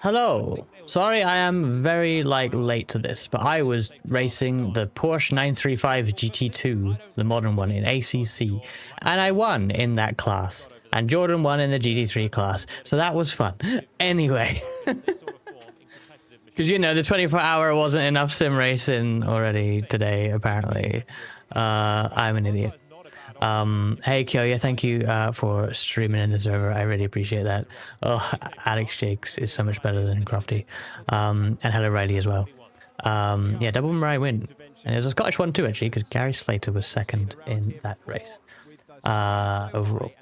Hello. Sorry I am very late to this, but I was racing the Porsche 935 GT2, the modern one in ACC, and I won in that class. And Jordan won in the GT3 class, so that was fun. Anyway, because you know the 24-hour wasn't enough sim racing already today. Apparently, I'm an idiot. Hey Kyoya, thank you for streaming in the server. I really appreciate that. Oh, Alex Shakes is so much better than Crofty. And hello Riley as well. Yeah, double Mirai win. And there's a Scottish one too actually, because Gary Slater was second in that race overall.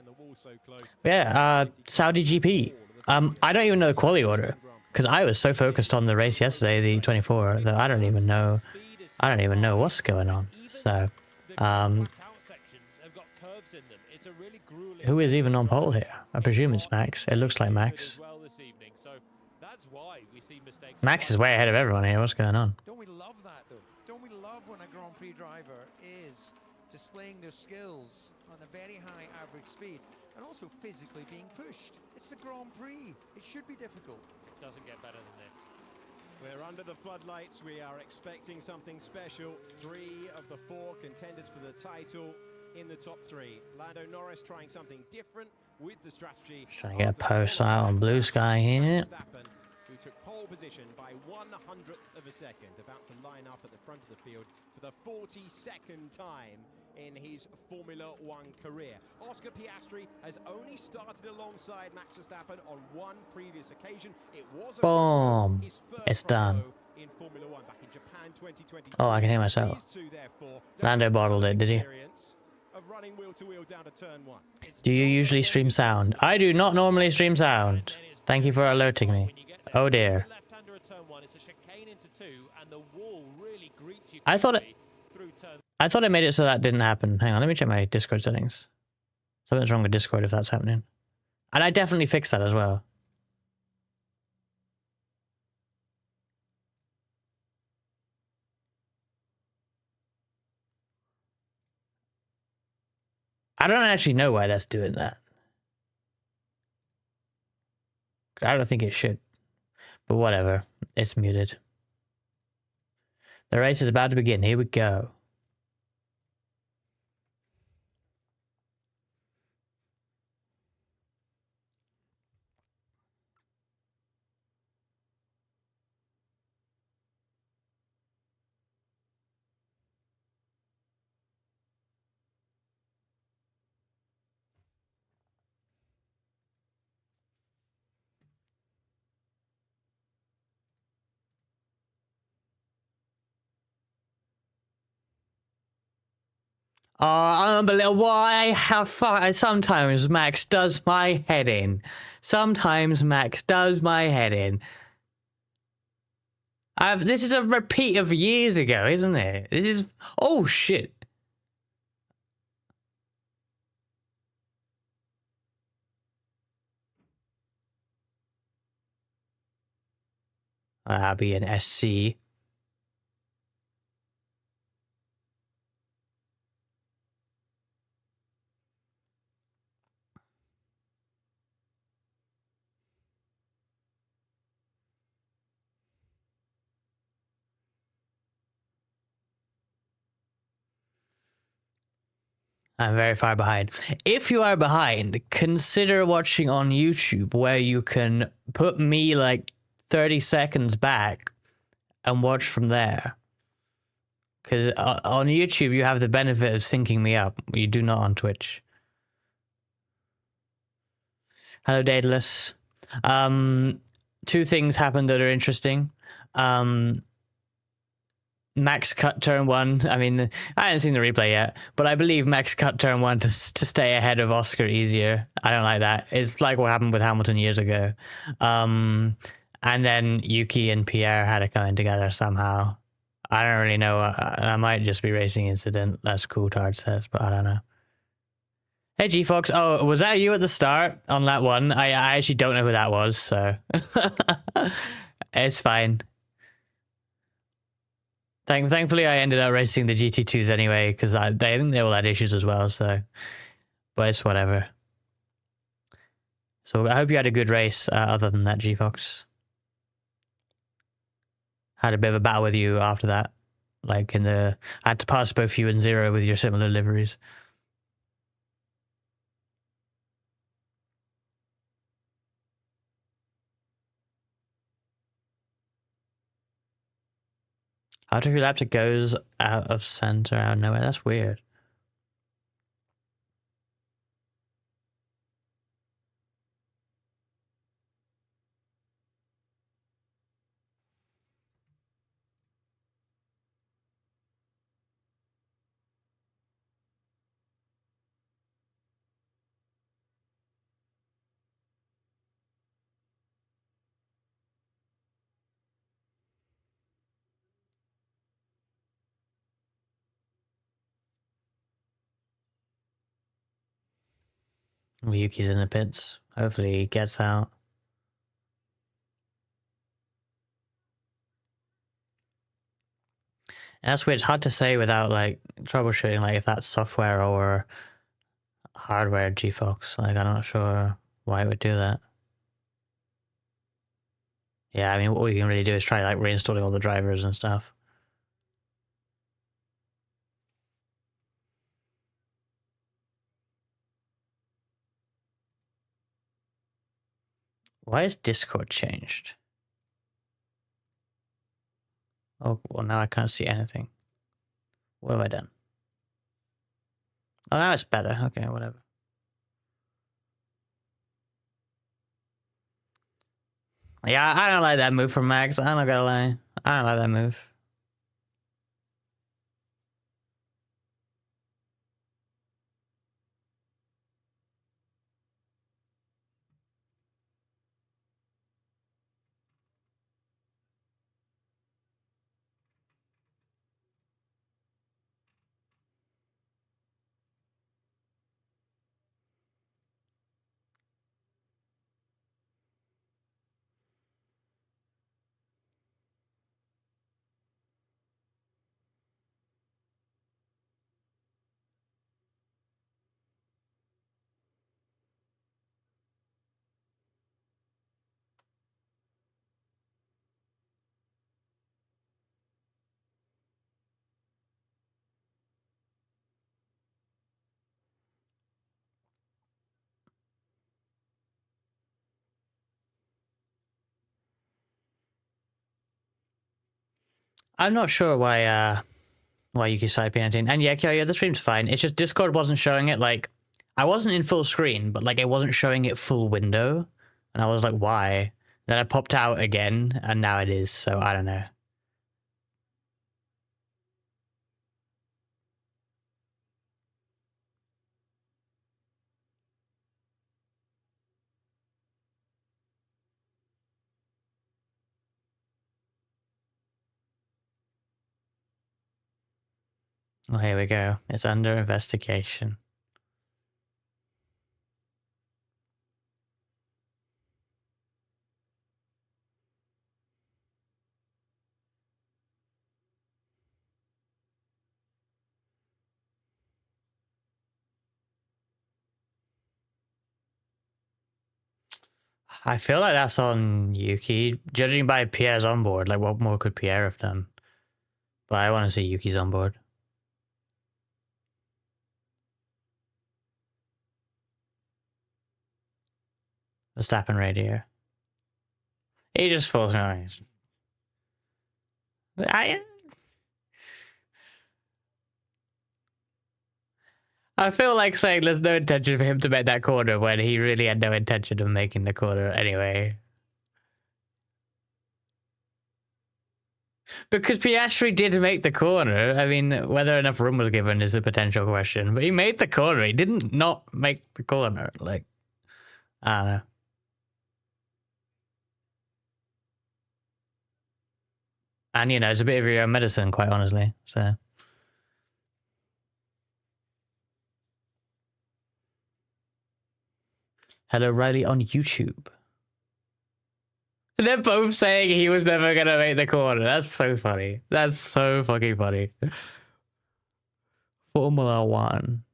But yeah, Saudi GP. I don't even know the quality order because I was so focused on the race yesterday, the 24, that I don't even know what's going on. So who is even on pole here? I presume it's Max. It looks like Max. Max is way ahead of everyone here. What's going on? Don't we love that though? Don't we love when a Grand Prix driver is displaying their skills on a very high average speed and also physically being pushed? It's the Grand Prix. It should be difficult. It doesn't get better than this. We're under the floodlights. We are expecting something special. 3 of the 4 contenders for the title in the top 3. Lando Norris trying something different with the strategy. Trying to get a post out on Blue Sky here. Who took pole position by 1/100th of a second, about to line up at the front of the field for the 42nd time in his Formula One career. Oscar Piastri has only started alongside Max Verstappen on one previous occasion. It was boom. His first it's done. In Formula One back in Japan 2020. Oh, I can hear myself. Lando bottled it, did he? Do you usually stream sound? I do not normally stream sound. Thank you for alerting me. Oh dear. I thought I made it so that didn't happen. Hang on, let me check my Discord settings. Something's wrong with Discord if that's happening. And I definitely fixed that as well. I don't actually know why that's doing that. I don't think it should. But whatever. It's muted. The race is about to begin. Here we go. Unbelievable. Why? How far? Sometimes Max does my head in. Sometimes Max does my head in. This is a repeat of years ago, isn't it? This is... Oh, shit. Arabian SC. I'm very far behind. If you are behind, consider watching on YouTube where you can put me like 30 seconds back and watch from there. Because on YouTube, you have the benefit of syncing me up. You do not on Twitch. Hello, Daedalus. 2 things happened that are interesting. Max cut turn 1. I mean, I haven't seen the replay yet, but I believe Max cut turn 1 to stay ahead of Oscar easier. I don't like that. It's like what happened with Hamilton years ago. And then Yuki and Pierre had it coming together somehow. I don't really know. I might just be racing incident. That's cool, Tard says, but I don't know. Hey, G-Fox. Oh, was that you at the start on that one? I actually don't know who that was, so... It's fine. Thankfully, I ended up racing the GT2s anyway, because they think they all had issues as well, so... But it's whatever. So I hope you had a good race, other than that, G-Fox. had a bit of a battle with you after that. Like I had to pass both you and Zero with your similar liveries. After 3 laps, it goes out of center, out of nowhere. That's weird. Yuki's in the pits. Hopefully he gets out. And that's weird. It's hard to say without like troubleshooting, like if that's software or hardware GFox. Like I'm not sure why it would do that. Yeah, I mean, what we can really do is try like reinstalling all the drivers and stuff. Why is Discord changed? Oh, well, now I can't see anything. What have I done? Oh, now it's better. Okay, whatever. Yeah, I don't like that move from Max. I'm not gonna lie. I don't like that move. I'm not sure why you can side painting. And yeah, the stream's fine. It's just Discord wasn't showing it. Like I wasn't in full screen, but like it wasn't showing it full window, and I was like, why? Then I popped out again, and now it is. So I don't know. Well, here we go. It's under investigation. I feel like that's on Yuki. Judging by Pierre's onboard, like what more could Pierre have done? But I want to see Yuki's onboard. Verstappen radio. He just falls me. I feel like saying there's no intention for him to make that corner when he really had no intention of making the corner anyway. Because Piastri did make the corner. I mean, whether enough room was given is a potential question. But he made the corner. He didn't not make the corner. Like, I don't know. And, you know, it's a bit of your own medicine, quite honestly. So. Hello, Riley on YouTube. They're both saying he was never going to make the corner. That's so funny. That's so fucking funny. Formula One.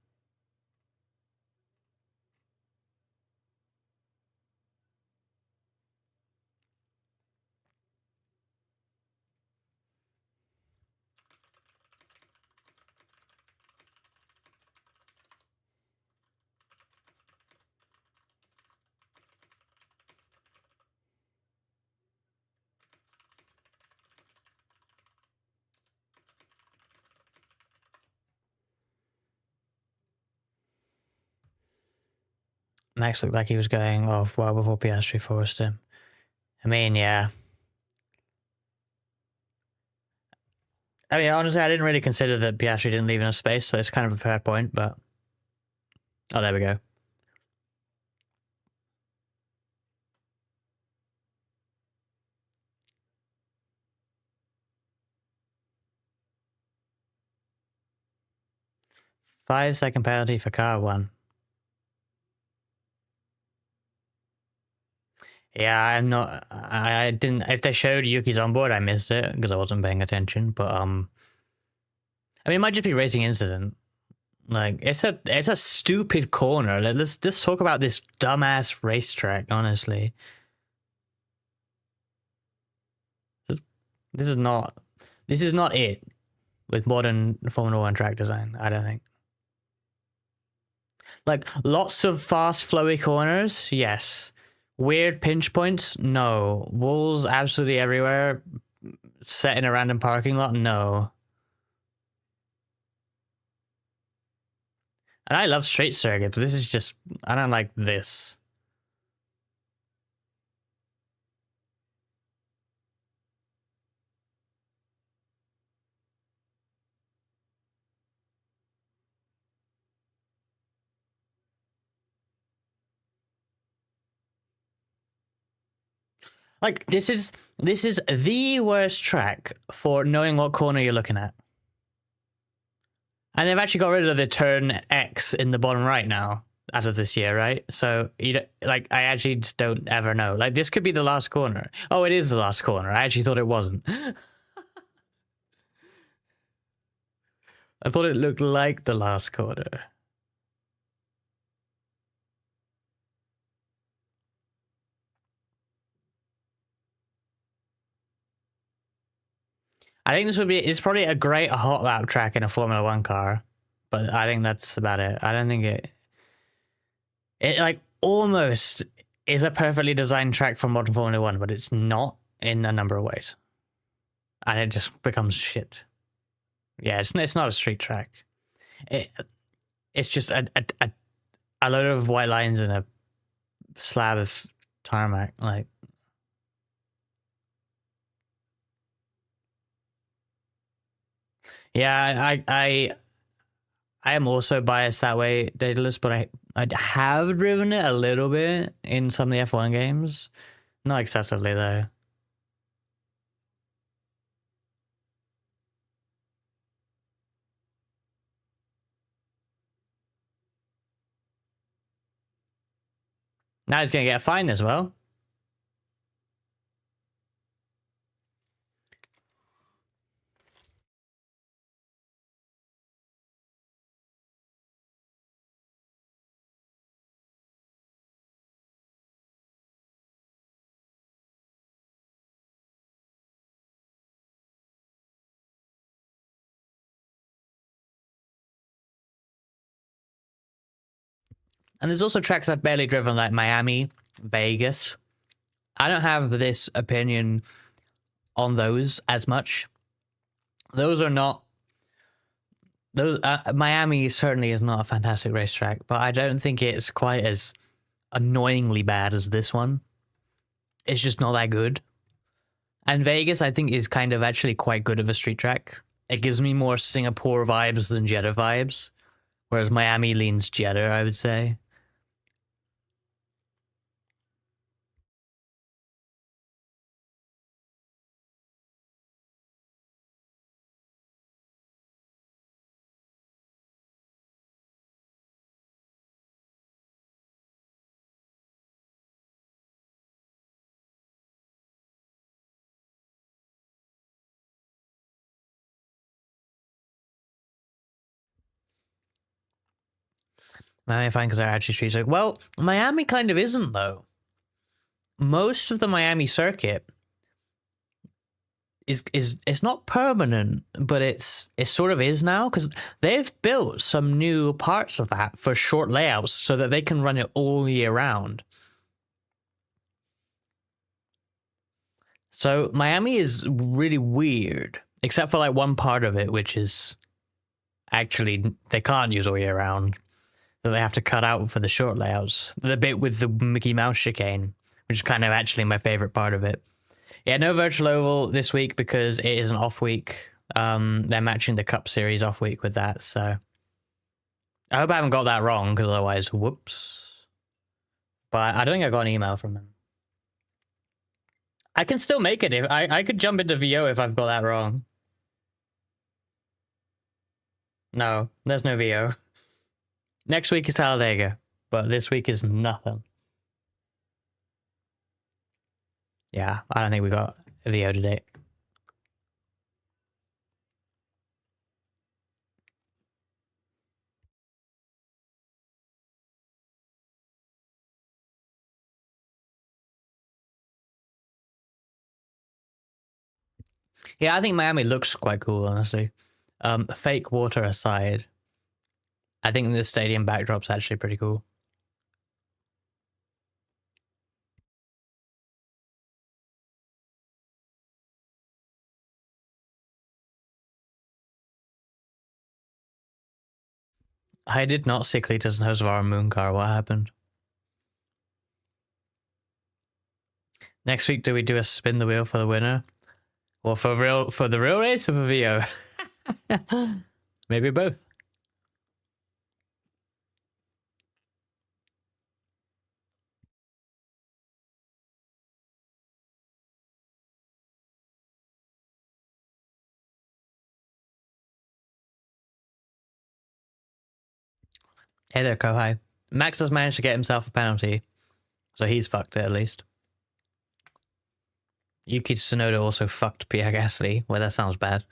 Max looked like he was going off well before Piastri forced him. I mean, yeah. I mean, honestly, I didn't really consider that Piastri didn't leave enough space, so it's kind of a fair point, but... Oh, there we go. Five-second penalty for car one. Yeah, I'm not... I didn't... If they showed Yuki's onboard, I missed it, because I wasn't paying attention, but, I mean, it might just be racing incident. Like, it's a stupid corner. Let's talk about this dumbass racetrack, honestly. This is not it with modern Formula 1 track design, I don't think. Like, lots of fast, flowy corners, yes. Weird pinch points, no. Walls absolutely everywhere. Set in a random parking lot, no. And I love straight circuits, but this is just... I don't like this. Like, this is the worst track for knowing what corner you're looking at. And they've actually got rid of the turn X in the bottom right now, as of this year, right? So, you don't, like, I actually just don't ever know. Like, this could be the last corner. Oh, it is the last corner. I actually thought it wasn't. I thought it looked like the last corner. I think it's probably a great hot lap track in a Formula 1 car, but I think that's about it. I don't think it like almost is a perfectly designed track for modern Formula 1, but it's not in a number of ways. And it just becomes shit. Yeah, it's not a street track. It's just a load of white lines and a slab of tarmac, like. Yeah, I am also biased that way, Daedalus, but I have driven it a little bit in some of the F1 games. Not excessively, though. Now he's going to get a fine as well. And there's also tracks I've barely driven, like Miami, Vegas. I don't have this opinion on those as much. Those are not... Those Miami certainly is not a fantastic racetrack, but I don't think it's quite as annoyingly bad as this one. It's just not that good. And Vegas, I think, is kind of actually quite good of a street track. It gives me more Singapore vibes than Jeddah vibes, whereas Miami leans Jeddah, I would say. Miami fine because they're actually streets. Like, well, Miami kind of isn't, though. Most of the Miami circuit is it's not permanent, but it sort of is now, because they've built some new parts of that for short layouts so that they can run it all year round. So Miami is really weird, except for like one part of it, which is actually they can't use all year round. that they have to cut out for the short layouts. The bit with the Mickey Mouse chicane, which is kind of actually my favorite part of it. Yeah, no virtual oval this week because it is an off week. They're matching the Cup Series off week with that, so I hope I haven't got that wrong, because otherwise, whoops. But I don't think I got an email from them. I can still make it. If I could jump into VO if I've got that wrong. No, there's no VO. Next week is Talladega, but this week is nothing. Yeah, I don't think we got a VO today. Yeah, I think Miami looks quite cool, honestly. Fake water aside, I think the stadium backdrop's actually pretty cool. I did not see Cletus and Hosvar Moon Car. What happened? Next week, do we do a spin the wheel for the winner? Or for the real race or for VO? Maybe both. Hey there, Kohai. Max has managed to get himself a penalty, so he's fucked it at least. Yuki Tsunoda also fucked Pierre Gasly. Well, that sounds bad.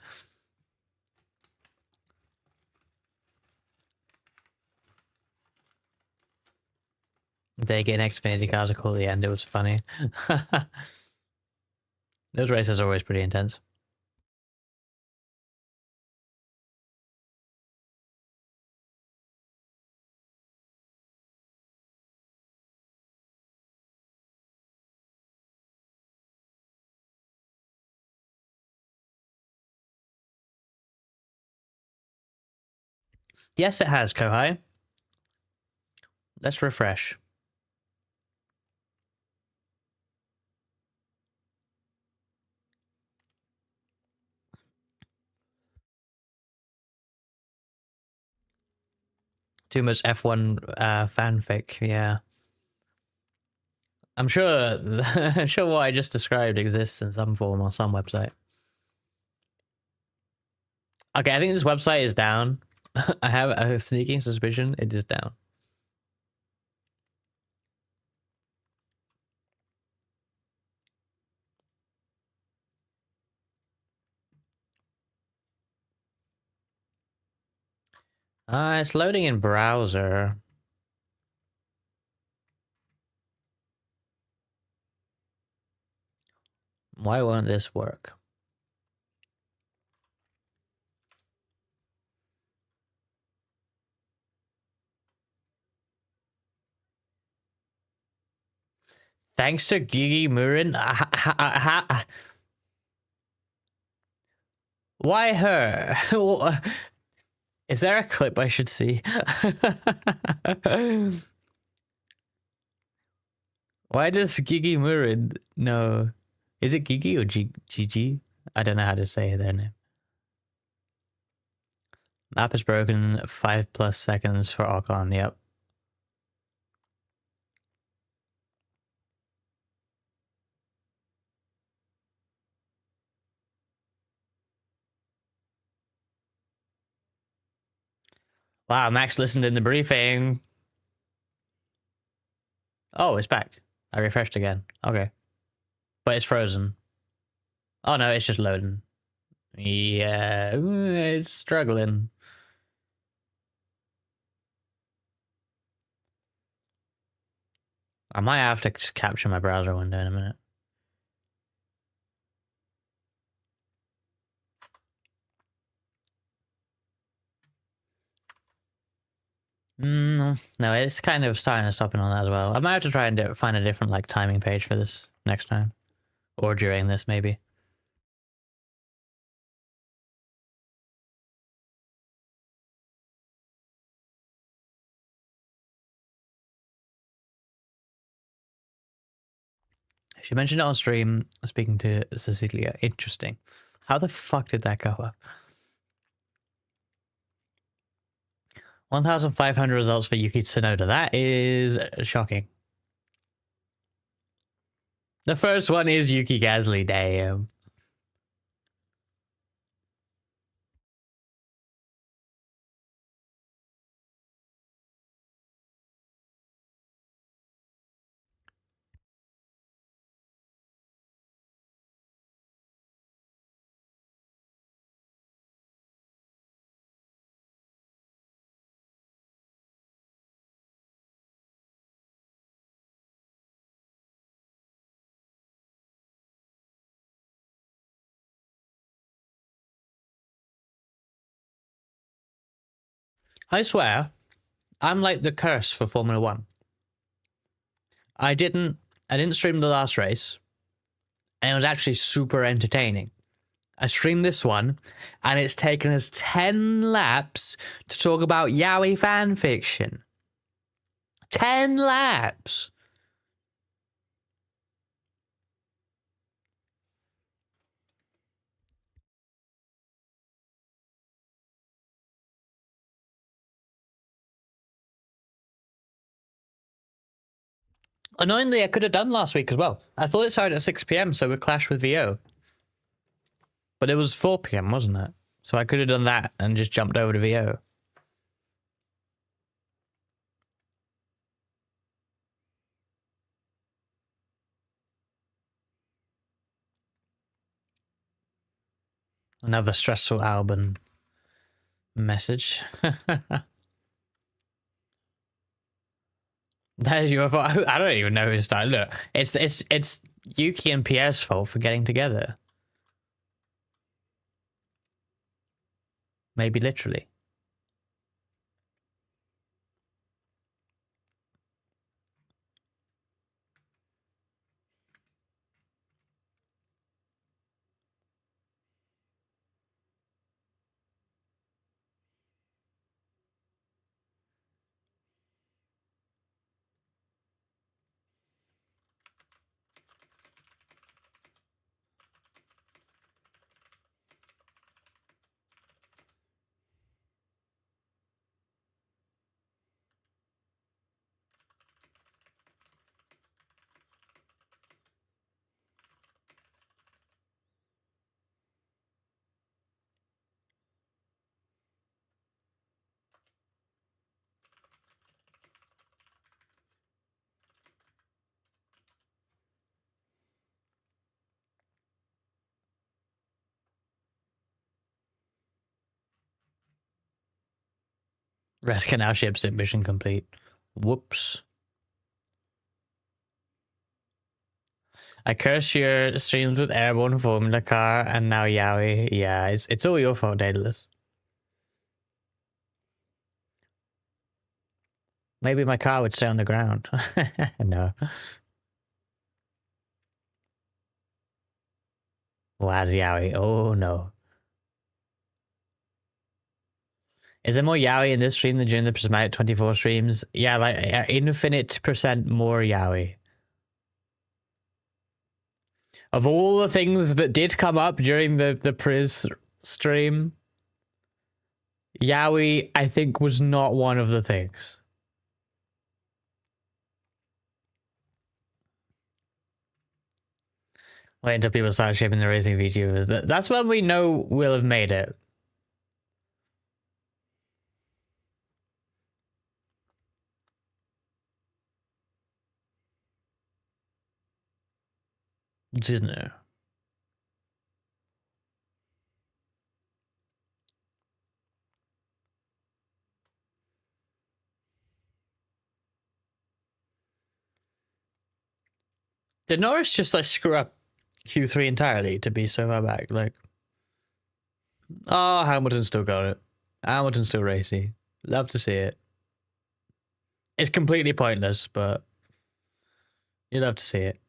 They get an Xfinity cars to call the end. It was funny. Those races are always pretty intense. Yes, it has, Kohai. Let's refresh. Too much F1 fanfic, yeah. I'm sure, I'm sure what I just described exists in some form on some website. Okay, I think this website is down. I have a sneaking suspicion it is down. It's loading in browser. Why won't this work? Thanks to Gigi Murin. Why her? Is there a clip I should see? Why does Gigi Murin know? Is it Gigi or Gigi? I don't know how to say their name. Map is broken. 5+ seconds for Ocon. Yep. Wow, Max listened in the briefing. Oh, it's back. I refreshed again. Okay. But it's frozen. Oh no, it's just loading. Yeah, it's struggling. I might have to just capture my browser window in a minute. No, it's kind of starting to stop in on that as well. I might have to try and find a different like timing page for this next time. Or during this, maybe. She mentioned it on stream, speaking to Cecilia. Interesting. How the fuck did that go up? 1,500 results for Yuki Tsunoda. That is shocking. The first one is Yuki Gasly. Damn. I swear, I'm like the curse for Formula One. I didn't stream the last race, and it was actually super entertaining. I streamed this one, and it's taken us 10 laps to talk about yaoi fanfiction. 10 laps! Annoyingly, I could have done last week as well. I thought it started at 6 PM, so it would clash with VO. But it was 4 PM, wasn't it? So I could have done that and just jumped over to VO. Another stressful Albon message. That is your fault. I don't even know who to start. Look, it's Yuki and Pierre's fault for getting together. Maybe literally. Rest canal ships at mission complete. Whoops. I curse your streams with Airborne Formula Car and now Yaoi. Yeah, it's all your fault, Daedalus. Maybe my car would stay on the ground. No. Waz Yaoi. Oh no. Is there more Yaoi in this stream than during the Prismatic 24 streams? Yeah, like infinite percent more Yaoi. Of all the things that did come up during the Priz stream, Yaoi, I think, was not one of the things. Wait until people start shipping the racing VTubers. That's when we know we'll have made it. Dinner. Did Norris just like screw up Q3 entirely to be so far back? Like, oh, Hamilton still got it. Hamilton's still racy. Love to see it. It's completely pointless, but you love to see it.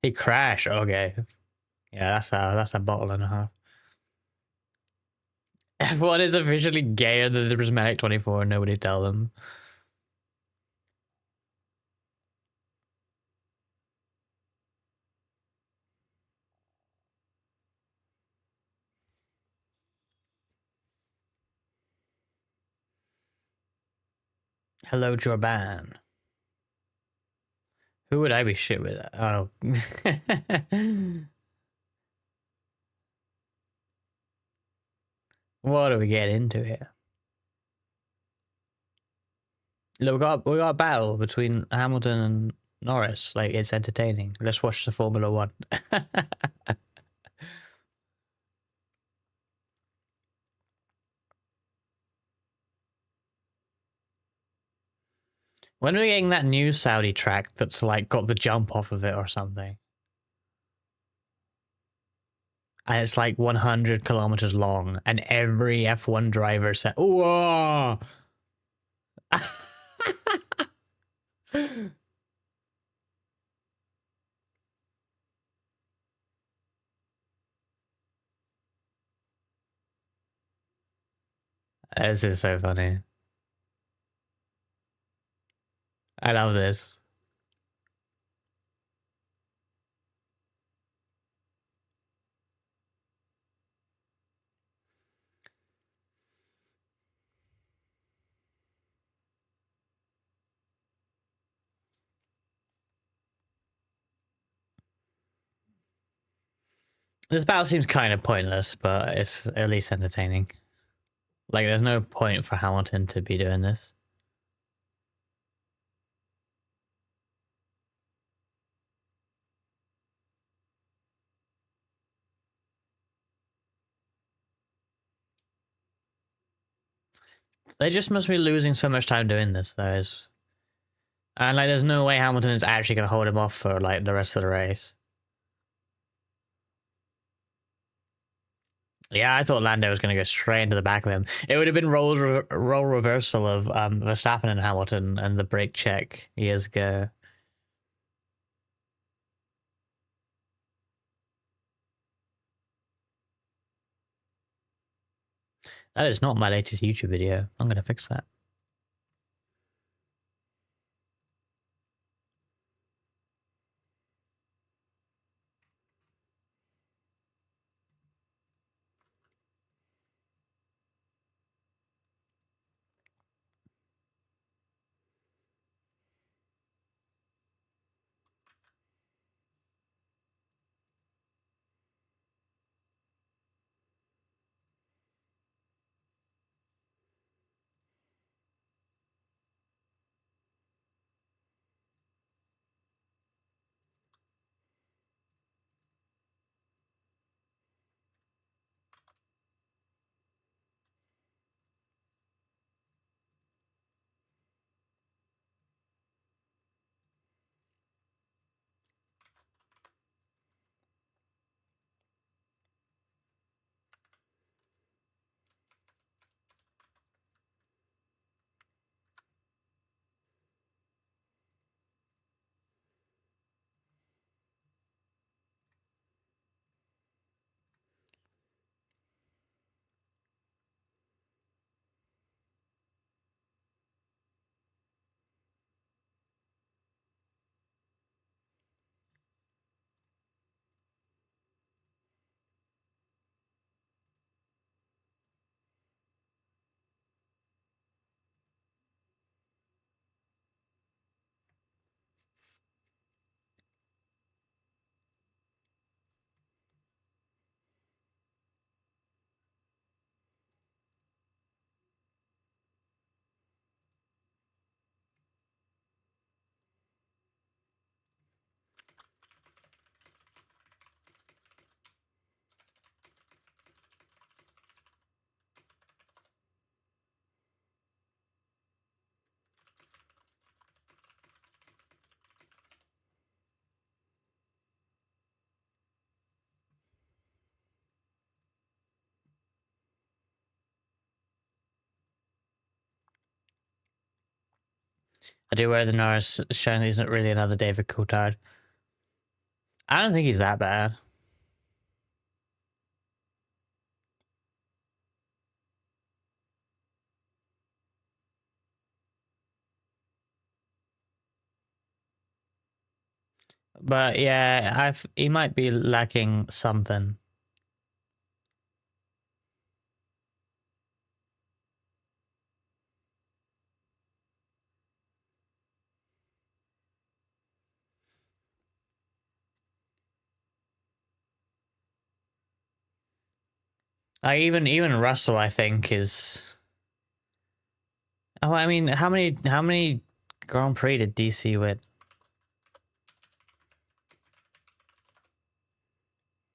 He crashed. Okay, yeah, that's a bottle and a half. Everyone is officially gayer than the Prismatic 24 and nobody tell them. Hello, Jorban. Who would I be shit with? Oh. What do we get into here? Look, we got a battle between Hamilton and Norris. Like, it's entertaining. Let's watch the Formula One. When are we getting that new Saudi track that's like got the jump off of it or something? And it's like 100 kilometers long, and every F1 driver said, "Whoa!" This is so funny. I love this. This battle seems kind of pointless, but it's at least entertaining. Like, there's no point for Hamilton to be doing this. They just must be losing so much time doing this, though. And, like, there's no way Hamilton is actually going to hold him off for, like, the rest of the race. Yeah, I thought Lando was going to go straight into the back of him. It would have been role reversal of Verstappen and Hamilton and the brake check years ago. That is not my latest YouTube video. I'm going to fix that. I do wear the Norris showing he's not really another David Coulthard. I don't think he's that bad. But yeah, he might be lacking something. Even Russell, I think, is. Oh, I mean, how many Grand Prix did DC win?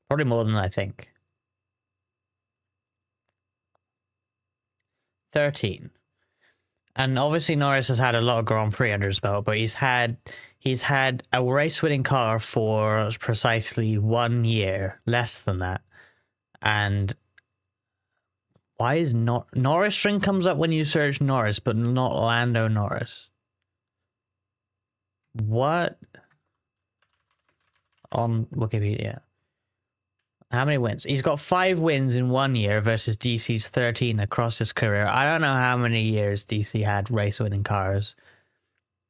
Probably more than I think. 13. And obviously Norris has had a lot of Grand Prix under his belt, but he's had a race-winning car for precisely 1 year, less than that. And why is Norris string comes up when you search Norris, but not Lando Norris? What? On Wikipedia. How many wins? He's got 5 wins in 1 year versus DC's 13 across his career. I don't know how many years DC had race-winning cars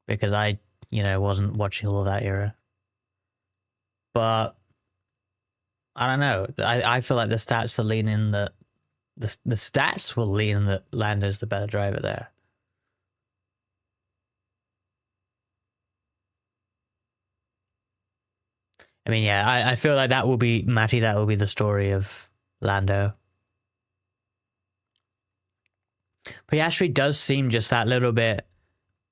because I, wasn't watching all of that era. But I don't know. I feel like the stats are leaning that the stats will lean that Lando's the better driver there. I mean, yeah, I feel like that will be Matty. That will be the story of Lando. Piastri does seem just that little bit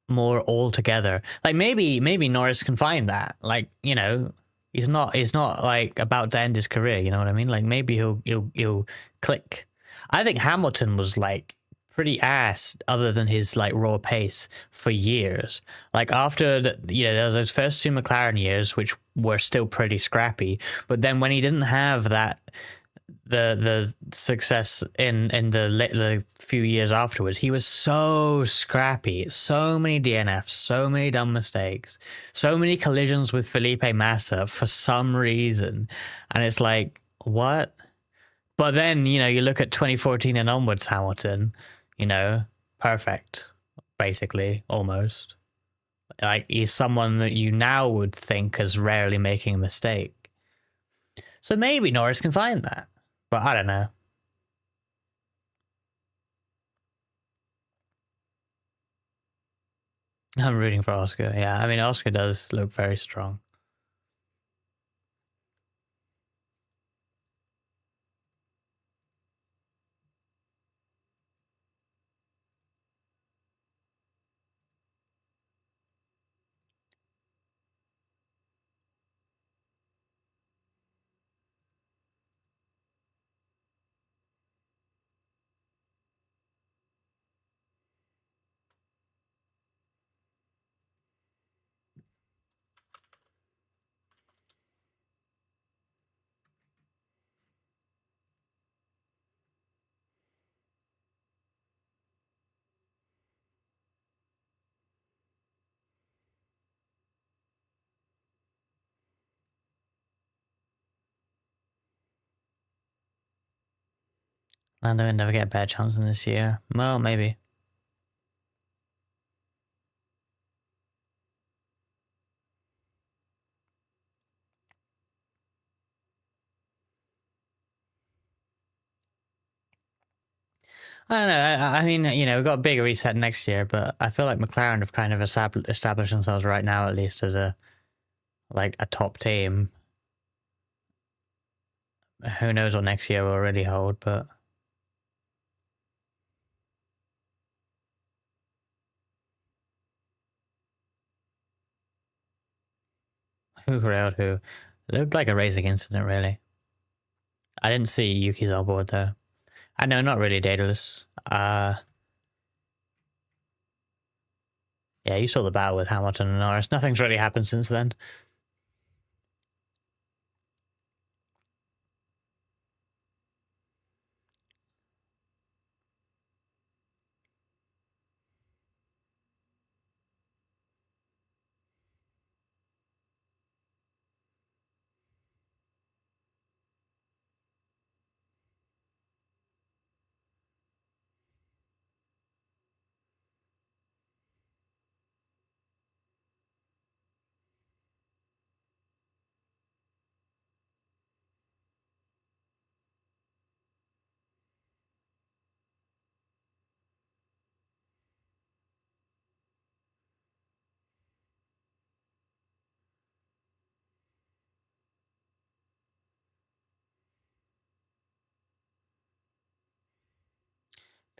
more all together. Like maybe Norris can find that. Like, he's not like about to end his career, you know what I mean? Like maybe he'll click. I think Hamilton was like pretty ass other than his like raw pace for years. Like after there was those first 2 McLaren years which were still pretty scrappy, but then when he didn't have that the success in the few years afterwards, he was so scrappy, so many DNFs, so many dumb mistakes, so many collisions with Felipe Massa for some reason, and it's like, what? But then you look at 2014 and onwards Hamilton, perfect, basically, almost. Like he's someone that you now would think is rarely making a mistake. So maybe Norris can find that. But I don't know. I'm rooting for Oscar. Yeah, I mean, Oscar does look very strong. Lando will never get a bad chance in this year. Well, maybe. I don't know. I mean, we've got a big reset next year, but I feel like McLaren have kind of established themselves right now, at least as a top team. Who knows what next year will really hold, but who railed who? It looked like a racing incident, really. I didn't see Yuki's on board though. I know, not really Daedalus. Yeah, you saw the battle with Hamilton and Norris. Nothing's really happened since then.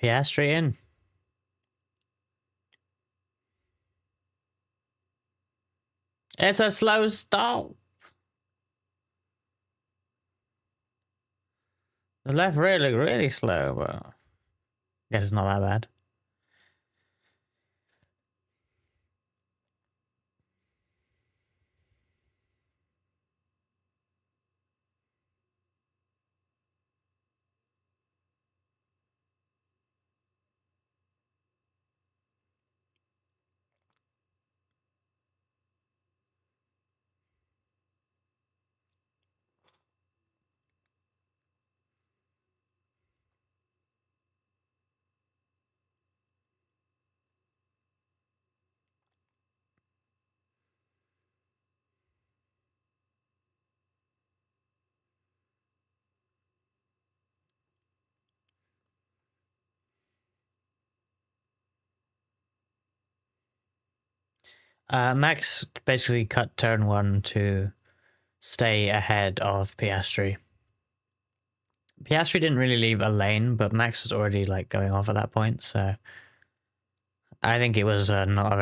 Piastri in. It's a slow stop. The left rear looked really slow, but I guess it's not that bad. Max basically cut turn 1 to stay ahead of Piastri. Piastri didn't really leave a lane, but Max was already like going off at that point, so I think it was not a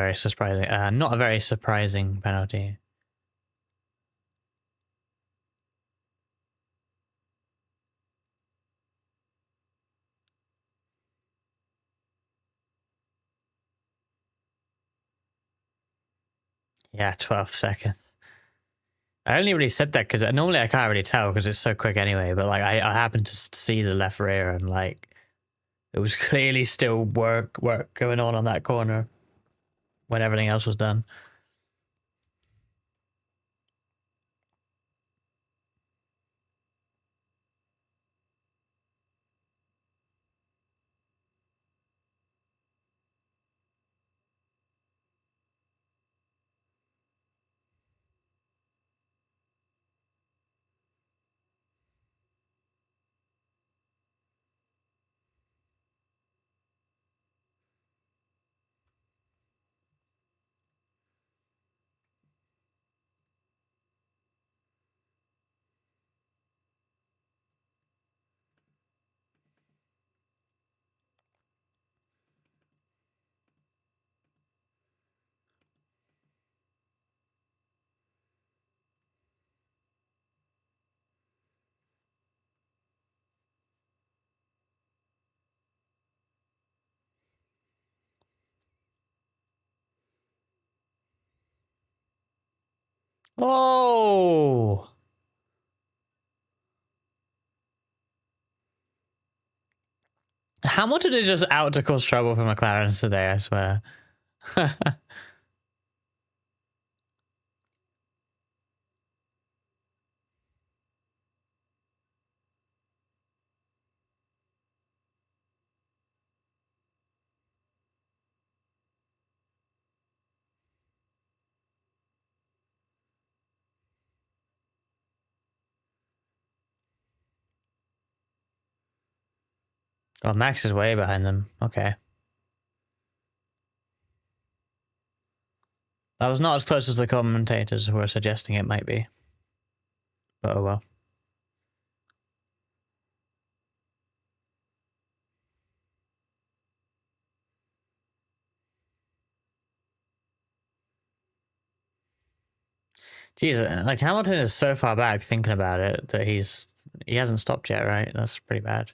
very surprising penalty. Yeah, 12 seconds. I only really said that because normally I can't really tell because it's so quick anyway, but like I happened to see the left rear and like it was clearly still work going on that corner when everything else was done. Oh! Hamilton is just out to cause trouble for McLaren today, I swear. Oh, Max is way behind them. Okay. That was not as close as the commentators were suggesting it might be. But oh well. Jeez, like Hamilton is so far back thinking about it that he hasn't stopped yet, right? That's pretty bad.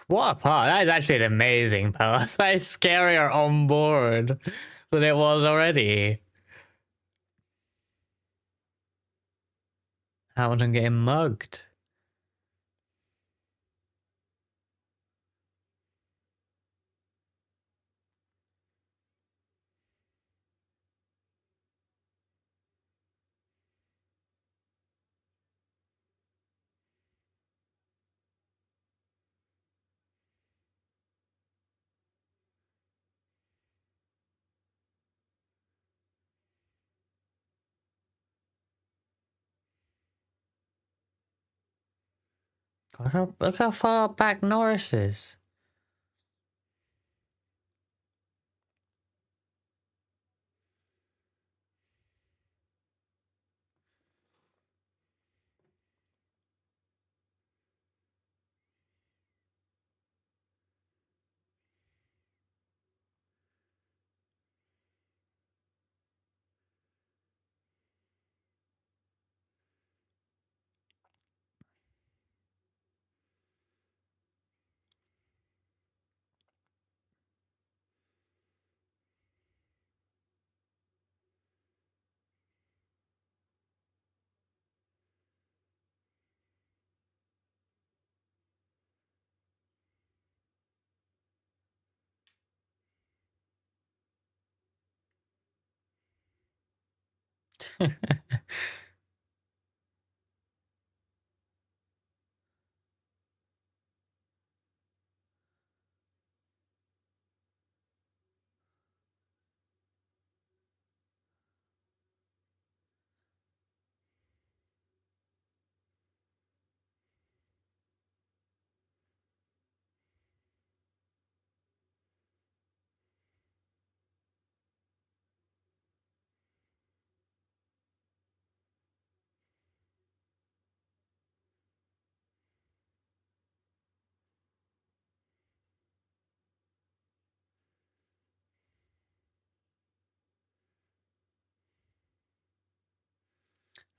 What a pass. That is actually an amazing pass. That is scarier on board than it was already. Hamilton getting mugged. Look how far back Norris is.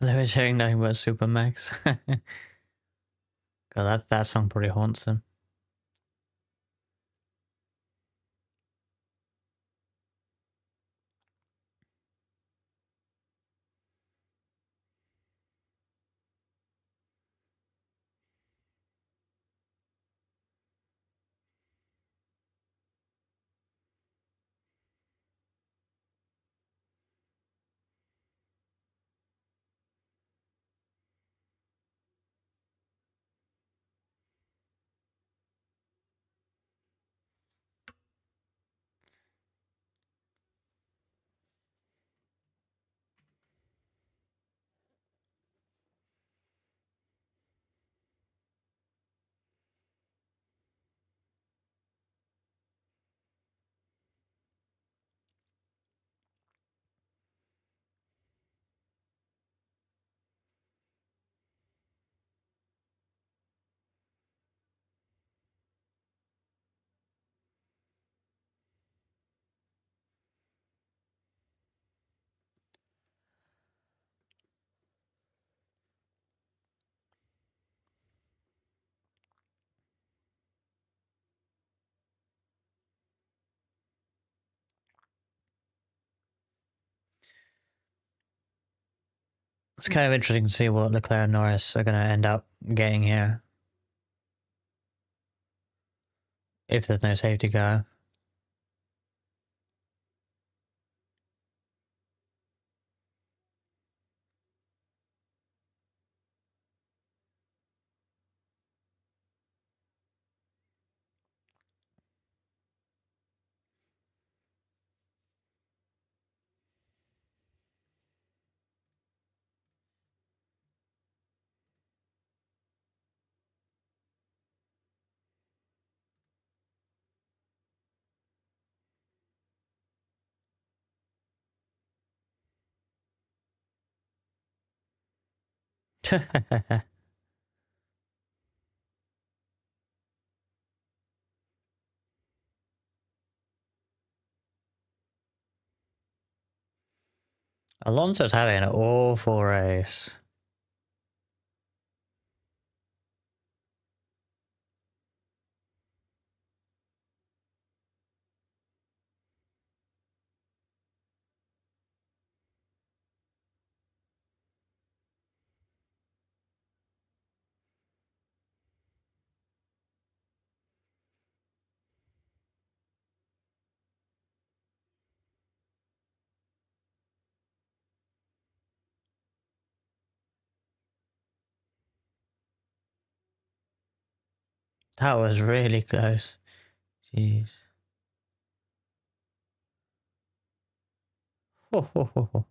Lewis hearing nothing but Super Max. God, that song probably haunts him. It's kind of interesting to see what Leclerc and Norris are going to end up getting here. If there's no safety car. Alonso's having an awful race. That was really close. Jeez. Ho, ho, ho, ho.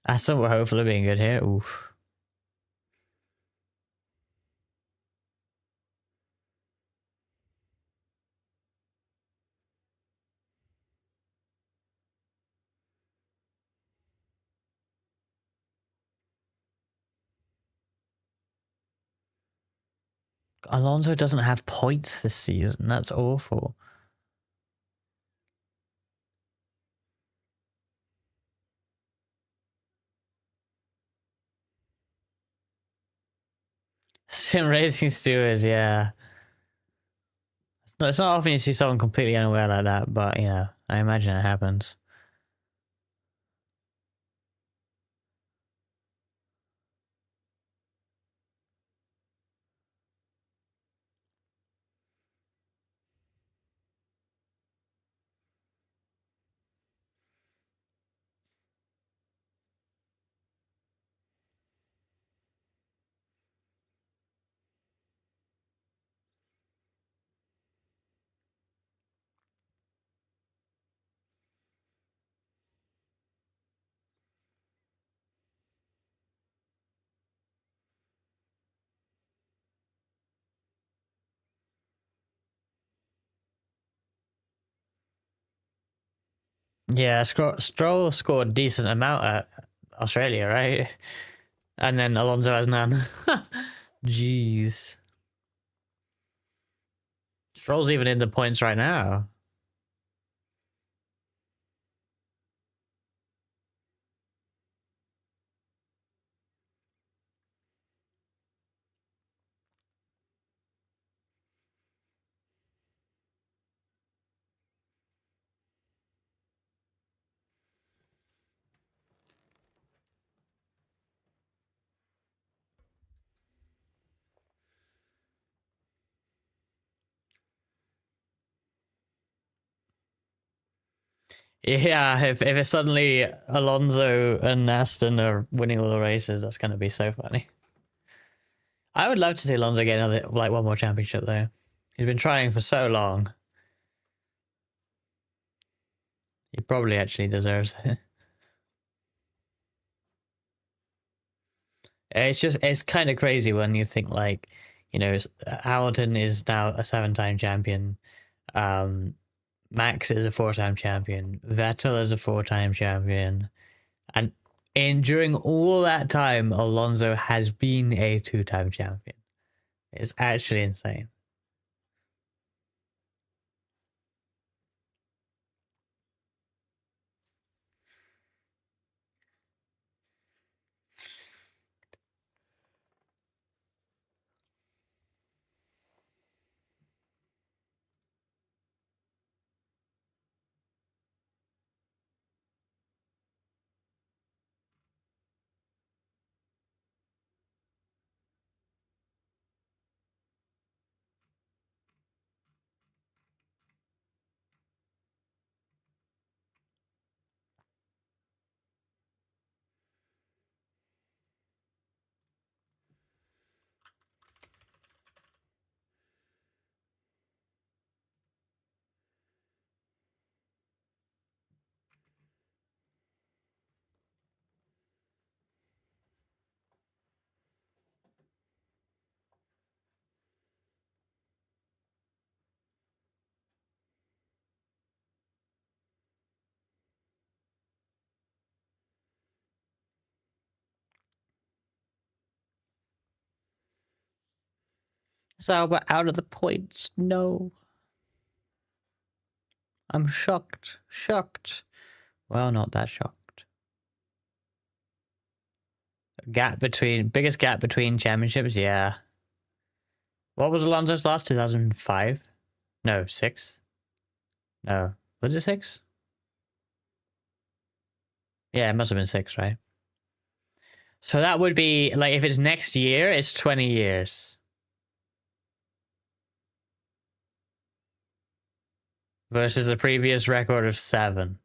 Aston were hopefully being good here. Oof. Alonso doesn't have points this season. That's awful. Sim Racing Steward, yeah. No, it's not often you see someone completely unaware like that, but, you know, I imagine it happens. Yeah, Stroll scored a decent amount at Australia, right? And then Alonso has none. Jeez. Stroll's even in the points right now. Yeah, if it's suddenly Alonso and Aston are winning all the races, that's going to be so funny. I would love to see Alonso get another, like, one more championship though. He's been trying for so long. He probably actually deserves it. It's kind of crazy when you think, like, you know, Hamilton is now a 7-time champion. Max is a 4-time champion. Vettel is a 4-time champion. And during all that time, Alonso has been a 2-time champion. It's actually insane. So we're out of the points. No. I'm shocked. Shocked. Well, not that shocked. Biggest gap between championships, yeah. What was Alonso's last? 2005? No, 6? No. Was it 6? Yeah, it must have been 6, right? So that would be, like, if it's next year, it's 20 years. Versus the previous record of 7.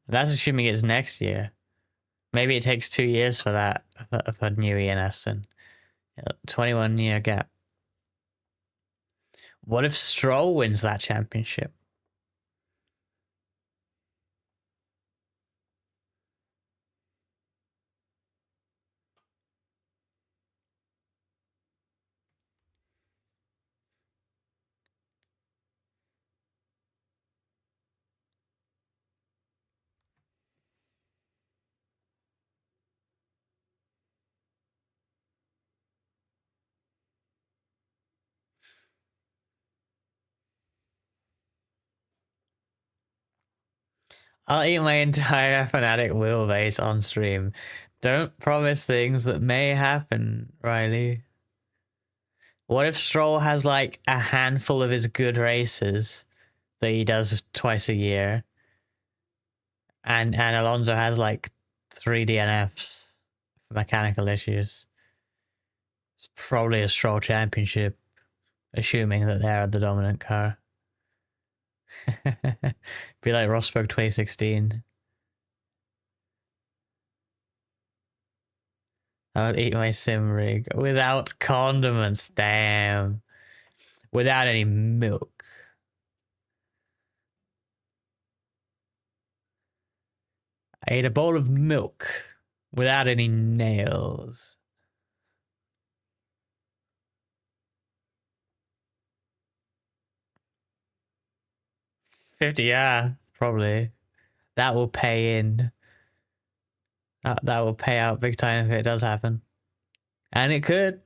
That's assuming it's next year. Maybe it takes 2 years for that, for Newey and Aston. 21-year gap. What if Stroll wins that championship? I'll eat my entire Fnatic wheelbase on stream. Don't promise things that may happen, Riley. What if Stroll has, like, a handful of his good races that he does twice a year, and Alonso has, like, 3 DNFs for mechanical issues? It's probably a Stroll championship, assuming that they're the dominant car. Be like Rosberg 2016. I would eat my sim rig without condiments. Damn. Without any milk. I ate a bowl of milk without any nails. $50, yeah. probably. That will pay in. That will pay out big time if it does happen. And it could.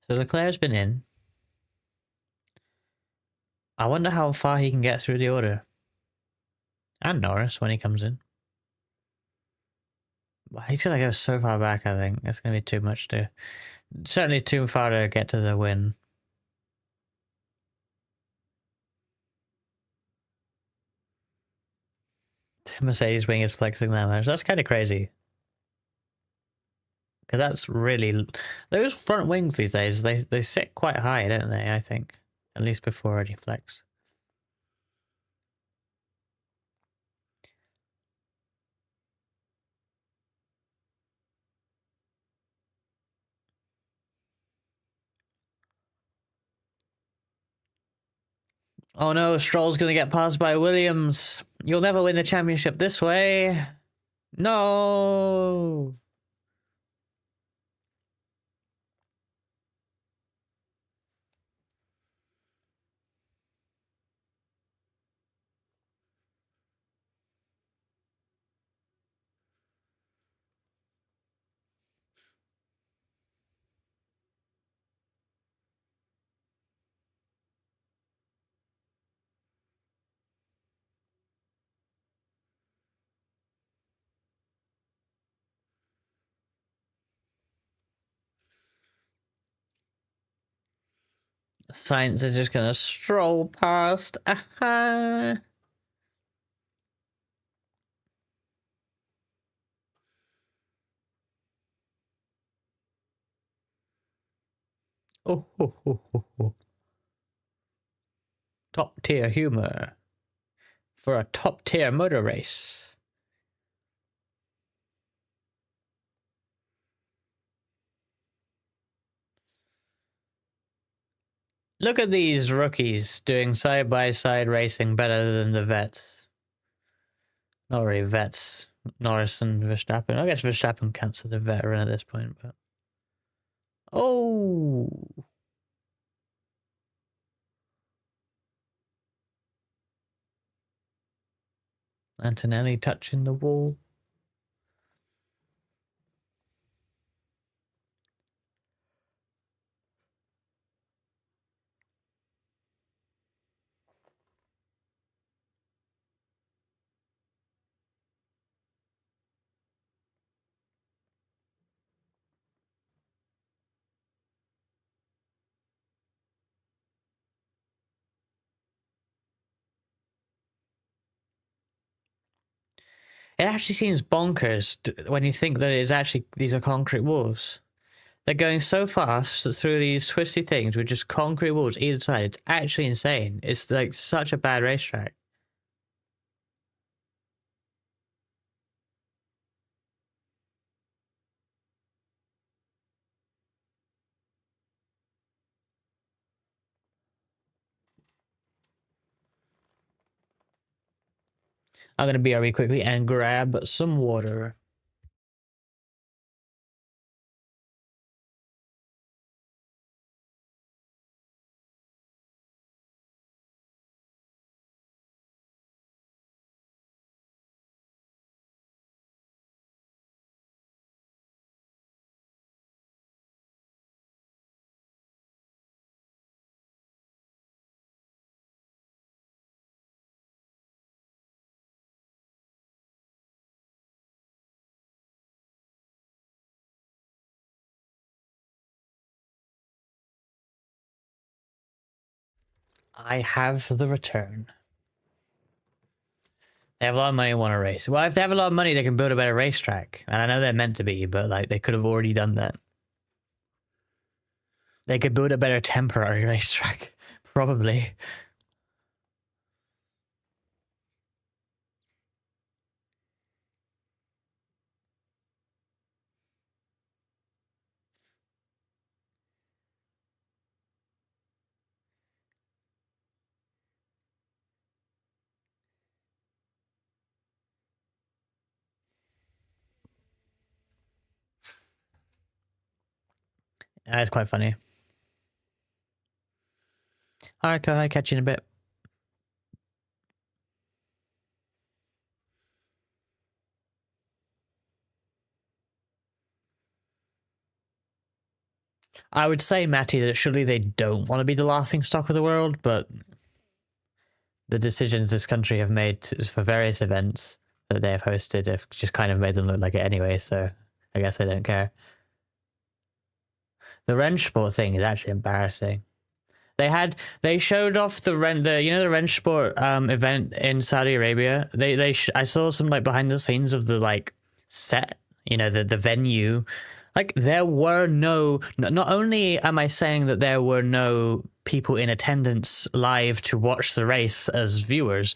So Leclerc's been in. I wonder how far he can get through the order. And Norris when he comes in. He's gonna go so far back, I think. It's gonna be too much to... Certainly too far to get to the win. Mercedes wing is flexing that much. That's kind of crazy. Because that's really... Those front wings these days, they sit quite high, don't they, I think. At least before any flex. Oh no, Stroll's gonna get passed by Williams. You'll never win the championship this way. No! Science is just gonna stroll past. Aha! Oh, ho, ho, ho, ho. Top tier humor for a top tier motor race. Look at these rookies doing side by side racing better than the vets. Not really vets. Norris and Verstappen. I guess Verstappen counts as a veteran at this point, but. Oh! Antonelli touching the wall. It actually seems bonkers when you think that it's actually, these are concrete walls. They're going so fast through these twisty things with just concrete walls either side. It's actually insane. It's like such a bad racetrack. I'm going to BRB quickly and grab some water. I have the return. They have a lot of money and want to race. Well, if they have a lot of money, they can build a better racetrack. And I know they're meant to be, but like they could have already done that. They could build a better temporary racetrack, probably. It's quite funny. All right, go ahead, catch you in a bit. I would say, Matty, that surely they don't want to be the laughing stock of the world, but the decisions this country have made for various events that they have hosted have just kind of made them look like it anyway, so I guess they don't care. The Rennsport thing is actually embarrassing. They showed off the Rennsport event in Saudi Arabia. I saw some like behind the scenes of the like set, the venue. Like there were not only am I saying that there were no people in attendance live to watch the race as viewers,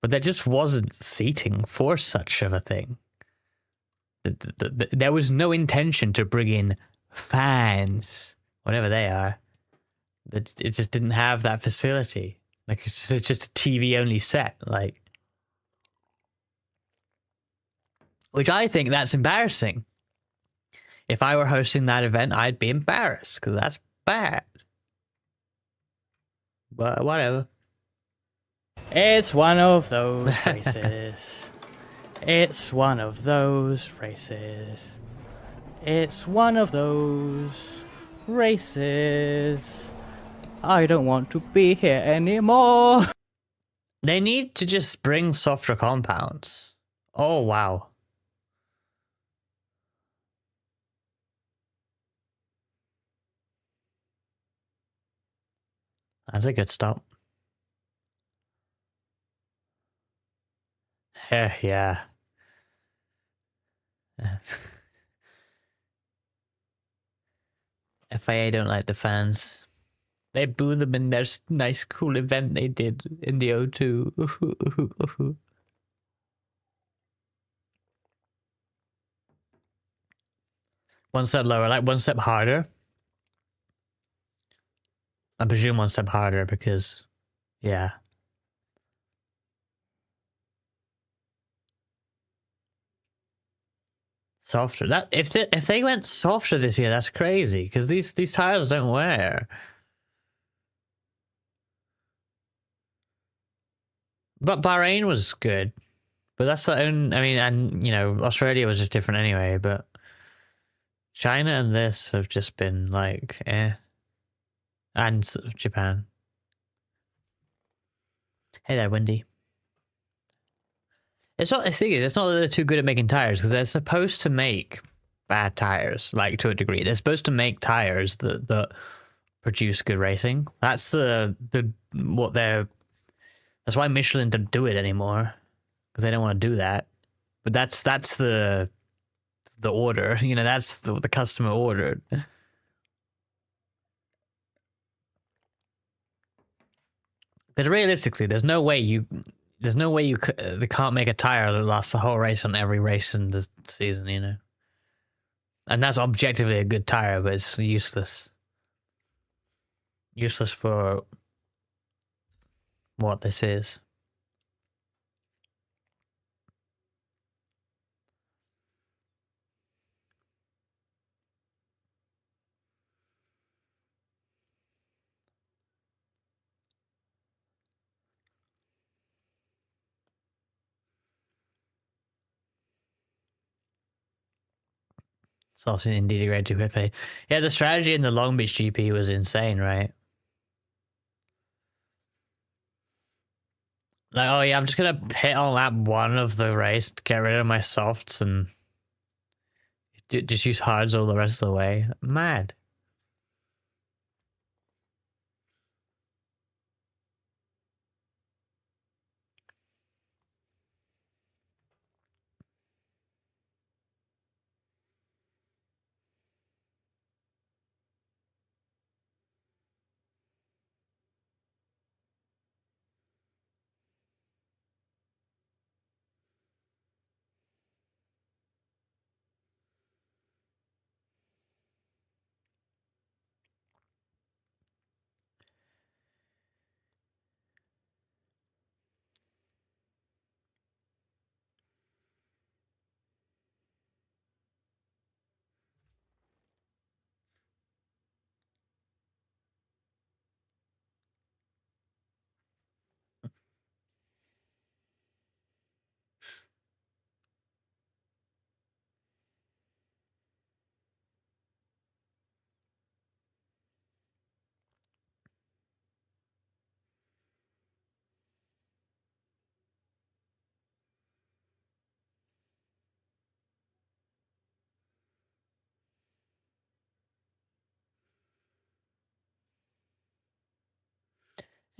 but there just wasn't seating for such of a thing. There was no intention to bring in fans, whatever they are. It just didn't have that facility. Like it's just a TV only set, like, which I think that's embarrassing. If I were hosting that event, I'd be embarrassed because that's bad. But whatever. It's one of those races. It's one of those races. It's one of those races. I don't want to be here anymore. They need to just bring softer compounds. Oh, wow. That's a good stop. Yeah. FIA don't like the fans. They boo them in their nice, cool event they did in the O2. One step lower, like one step harder. I presume one step harder because, yeah. Softer. That if they went softer this year, that's crazy because these tires don't wear. But Bahrain was good, but that's the only. I mean, and Australia was just different anyway. But China and this have just been like, and Japan. Hey there, Wendy. It's not. It's not that they're too good at making tires because they're supposed to make bad tires, like to a degree. They're supposed to make tires that produce good racing. That's what they're. That's why Michelin don't do it anymore because they don't want to do that. But that's the order. That's the customer ordered. But realistically, there's no way they can't make a tire that lasts the whole race on every race in the season, And that's objectively a good tire, but it's useless. Useless for what this is. It's also indeed a great 2FA. Yeah, the strategy in the Long Beach GP was insane, right? Like, oh yeah, I'm just gonna hit on lap 1 of the race to get rid of my softs and just use hards all the rest of the way. Mad.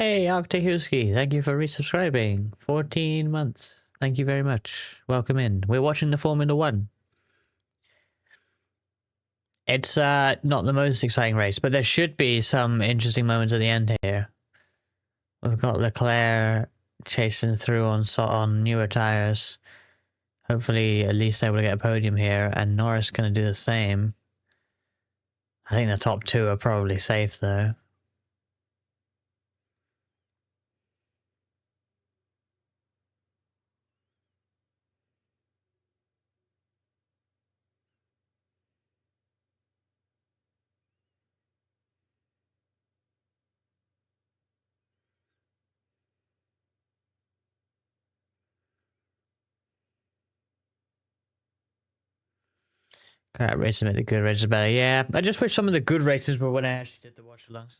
Hey, Octahuski, thank you for resubscribing. 14 months. Thank you very much. Welcome in. We're watching the Formula One. It's not the most exciting race, but there should be some interesting moments at the end here. We've got Leclerc chasing through on newer tires. Hopefully, at least able to get a podium here, and Norris going to do the same. I think the top two are probably safe, though. Crap races make the good races better. Yeah, I just wish some of the good races were when I actually did the watch-alongs.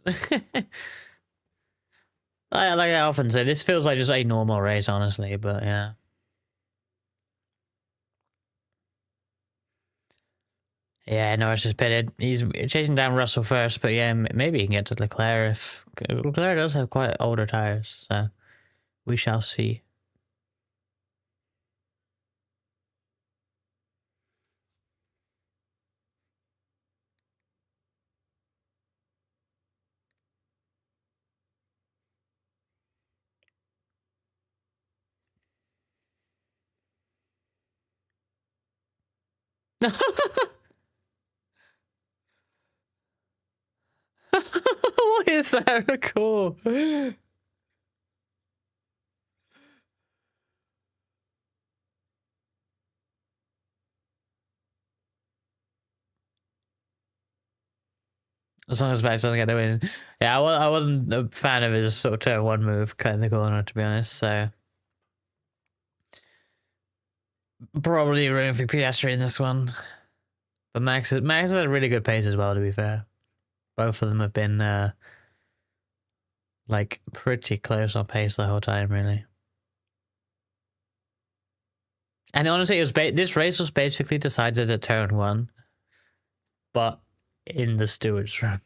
Like I often say, this feels like just a normal race, honestly, but yeah. Yeah, Norris is pitted. He's chasing down Russell first, but yeah, maybe he can get to Leclerc if... Leclerc does have quite older tires, so we shall see. Why is that cool? As long as Max doesn't get the win. Yeah, I wasn't a fan of his sort of turn one move, cutting the corner, to be honest, so... Probably room for Piastri in this one. But Max has a really good pace as well, to be fair. Both of them have been, like, pretty close on pace the whole time, really. And honestly, it was this race was basically decided at turn one, but in the steward's room.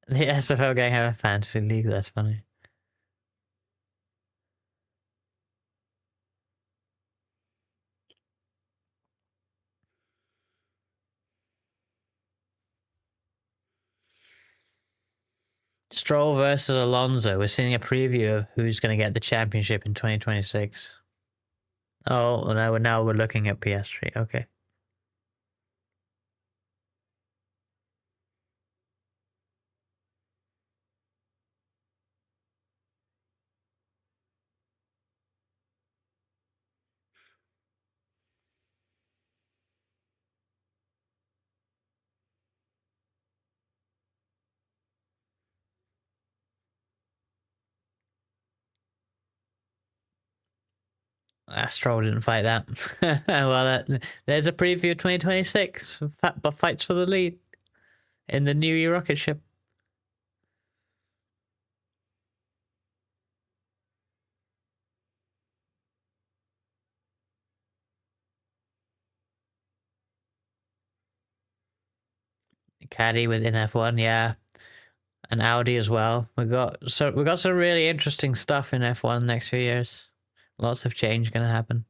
The SFL gang have a fantasy league, that's funny. Stroll versus Alonso. We're seeing a preview of who's going to get the championship in 2026. Oh, now we're looking at PS3. Okay. Stroll didn't fight that. Well, there's a preview of 2026. But fights for the lead in the new rocket ship. Caddy within F1, yeah, and Audi as well. We got some really interesting stuff in F1 next few years. Lots of change gonna happen.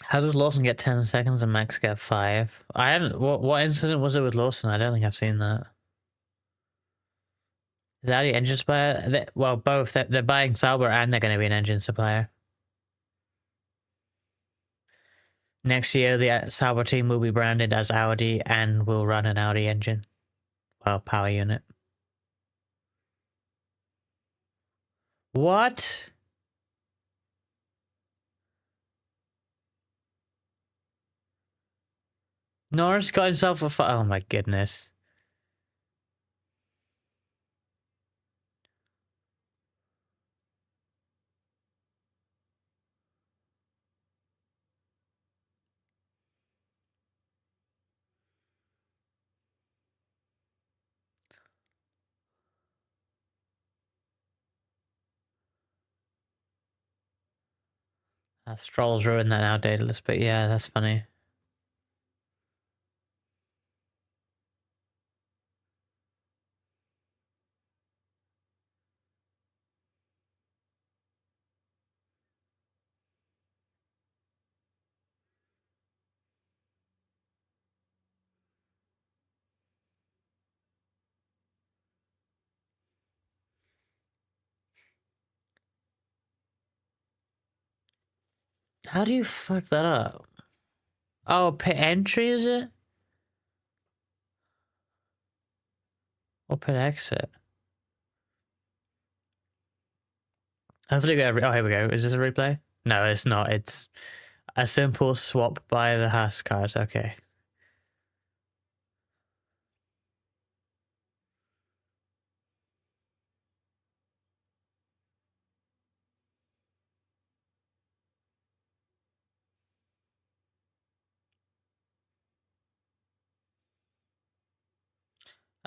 How does Lawson get 10 seconds and Max get 5? I haven't. What incident was it with Lawson? I don't think I've seen that. Is Audi engine supplier? Well, both. They're buying Sauber and they're going to be an engine supplier. Next year, the Sauber team will be branded as Audi and will run an Audi engine. Well, power unit. What? Norris got himself a... Oh my goodness. Stroll's ruined that now, Daedalus, but yeah, that's funny. How do you fuck that up? Oh, pit entry, is it? Or pit exit? Hopefully we get oh, here we go. Is this a replay? No, it's not. It's a simple swap by the Haas cars. Okay.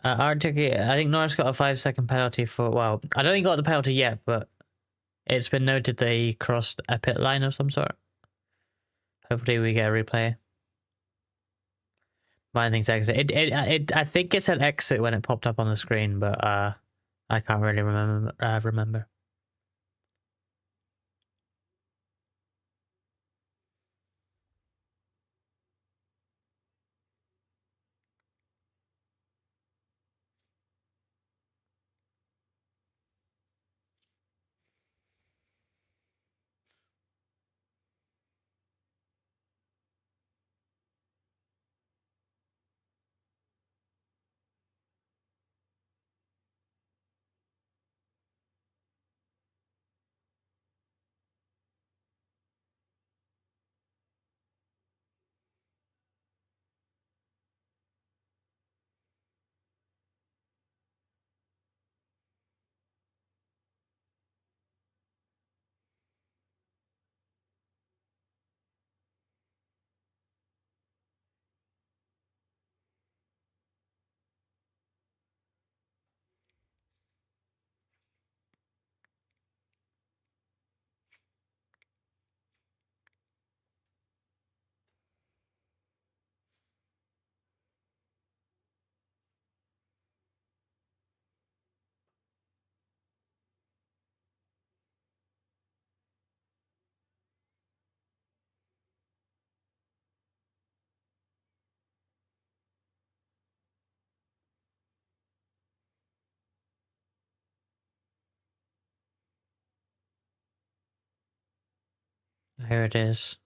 Arctic, I think Norris got a 5-second penalty for, well, I don't think he got the penalty yet, but it's been noted that he crossed a pit line of some sort. Hopefully we get a replay. Mine thinks exit. I think it said exit when it popped up on the screen, but I can't really remember. Here it is.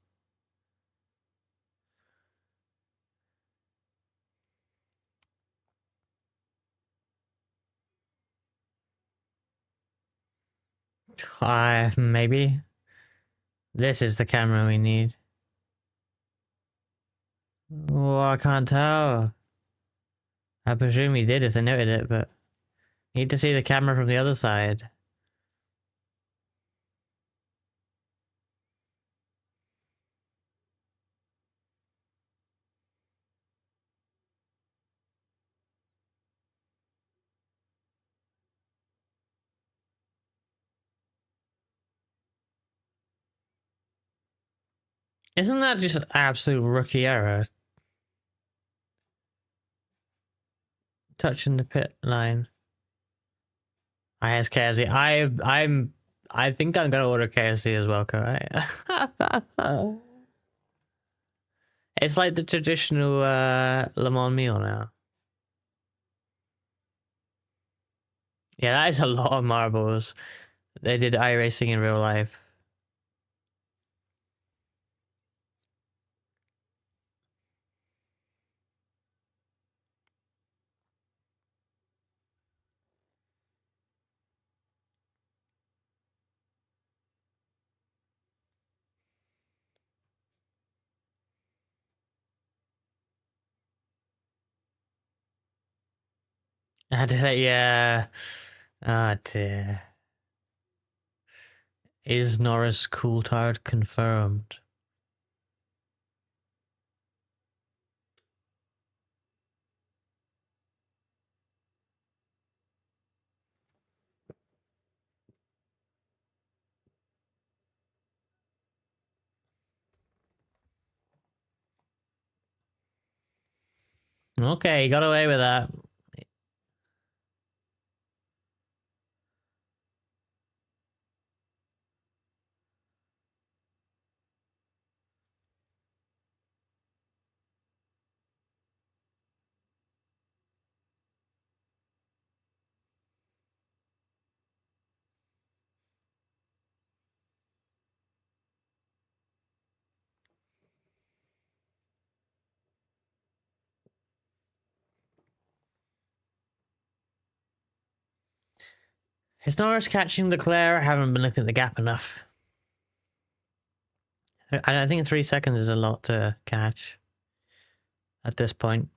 Maybe. This is the camera we need. Oh, I can't tell. I presume he did if they noted it, but need to see the camera from the other side. Isn't that just an absolute rookie error? Touching the pit line. I has KFC. I think I'm gonna order KFC as well, correct? It's like the traditional Le Mans meal now. Yeah, that is a lot of marbles. They did iRacing in real life. I had to say, yeah. Ah, dear. Is Norris Coulthard confirmed? Okay, got away with that. Is Norris catching the Claire? I haven't been looking at the gap enough. I think 3 seconds is a lot to catch at this point.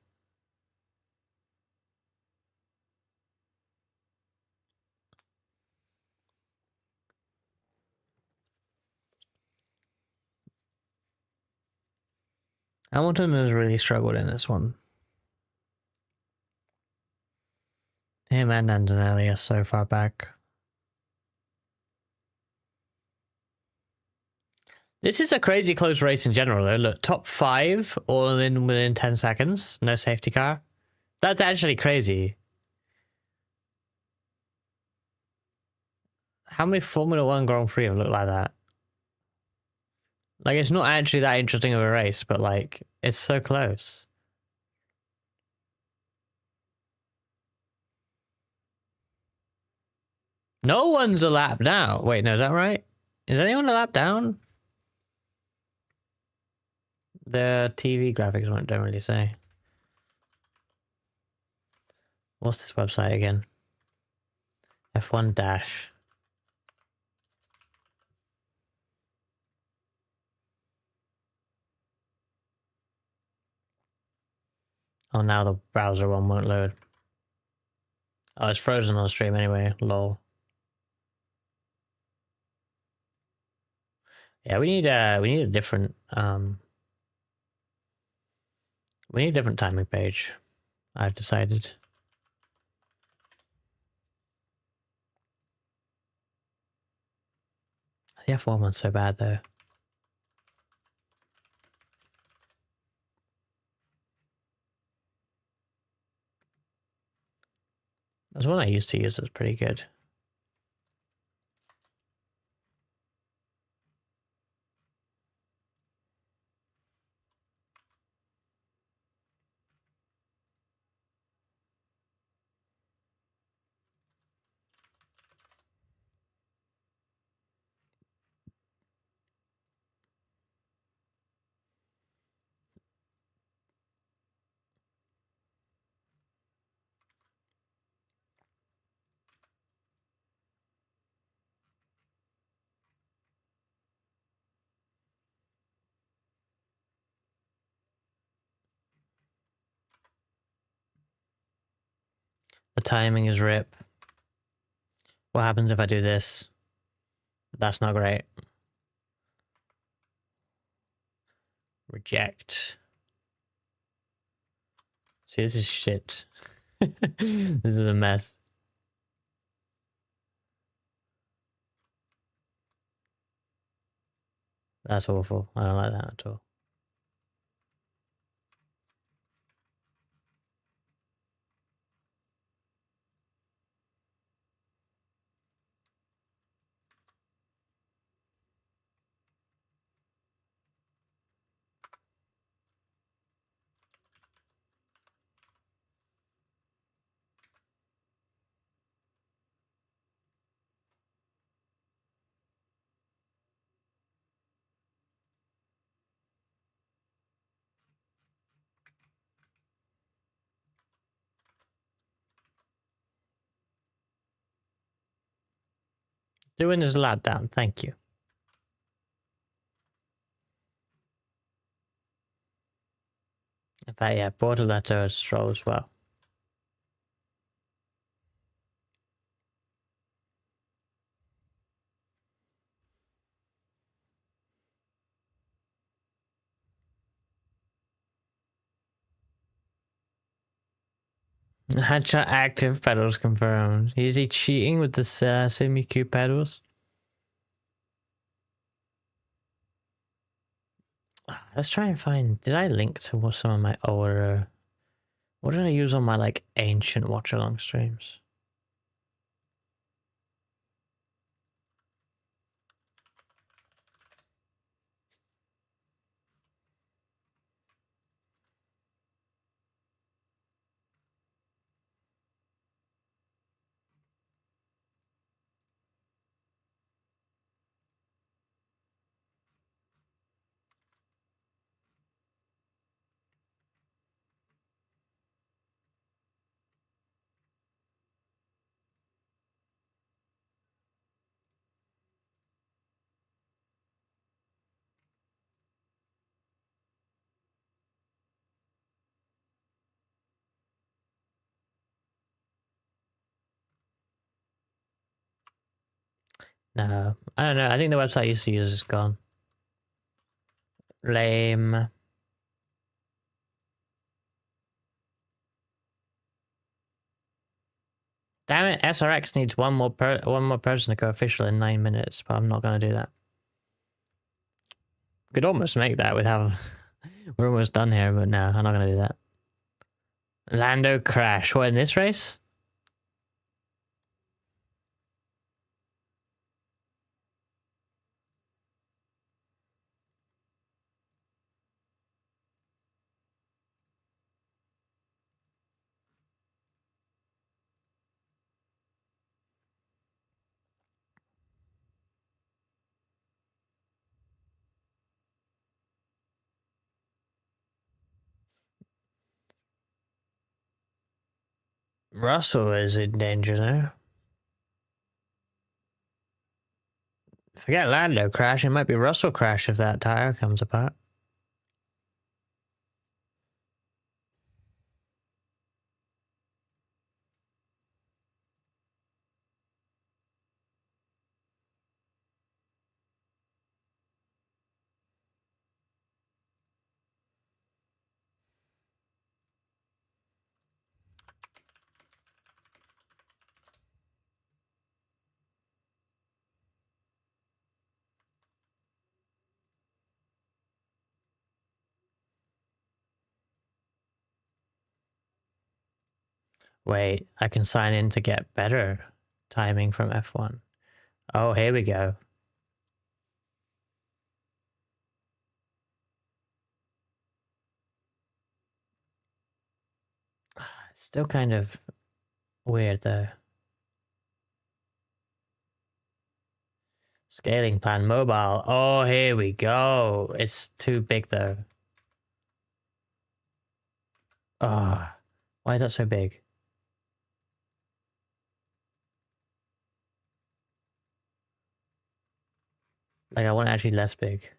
Hamilton has really struggled in this one. Him and Antonelli are so far back. This is a crazy close race in general though. Look, top 5 all in within 10 seconds. No safety car. That's actually crazy. How many Formula 1 Grand Prix have looked like that? Like, it's not actually that interesting of a race, but like, it's so close. No one's a lap down. Wait, no, is that right? Is anyone a lap down? The TV graphics don't really say. What's this website again? F1 dash. Oh, now the browser one won't load. Oh, it's frozen on the stream anyway. Lol. Yeah, we need a different we need a different timing page. I've decided. The F1 one's so bad though. There's one I used to use that's pretty good. The timing is rip. What happens if I do this? That's not great. Reject. See, this is shit. This is a mess. That's awful. I don't like that at all. Doing is a lap down, thank you. In fact, yeah, Bortoletto is Stroll as well. Hatcher active pedals confirmed. Is he cheating with the SimiQ pedals? Let's try and find. Did I link to some of my older What did I use on my like ancient watch-along streams? No, I don't know. I think the website I used to use is gone. Lame. Damn it, SRX needs one more person to go official in 9 minutes, but I'm not gonna do that. Could almost make that with how we're almost done here, but no, I'm not gonna do that. Lando crash. What, in this race? Russell is in danger now. Forget Lando crash, it might be Russell crash if that tire comes apart. Wait, I can sign in to get better timing from F1. Oh, here we go. It's still kind of weird though. Scaling plan mobile. Oh, here we go. It's too big though. Ah, oh, why is that so big? Like, I want it actually less big.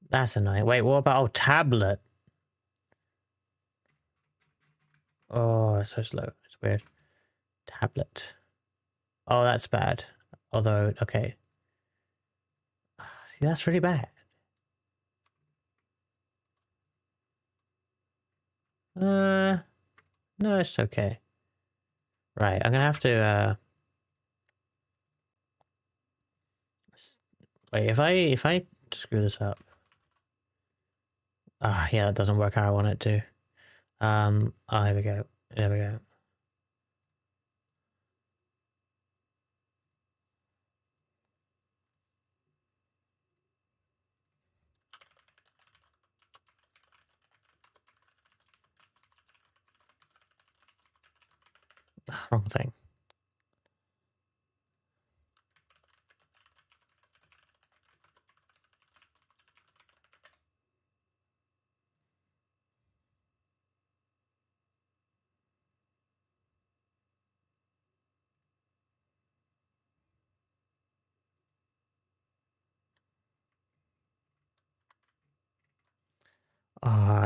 That's annoying. Wait, what about, oh, tablet? Oh, it's so slow. It's weird. Tablet. Oh, that's bad. Although, okay. See, that's really bad. No, it's okay. Right, I'm gonna have to, wait, if I screw this up. Ah, yeah, that doesn't work how I want it to. Oh, here we go. There we go. Wrong thing.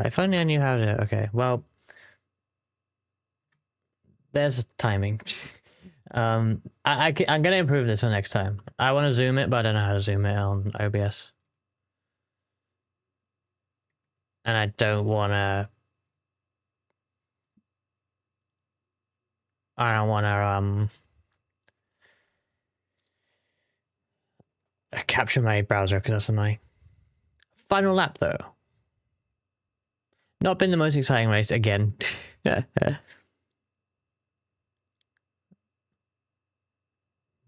If only I knew how to. Okay, well, there's timing. I'm gonna improve this for next time. I want to zoom it, but I don't know how to zoom it on OBS, and I don't want to. I don't want to capture my browser because that's annoying. Final lap though. Not been the most exciting race again.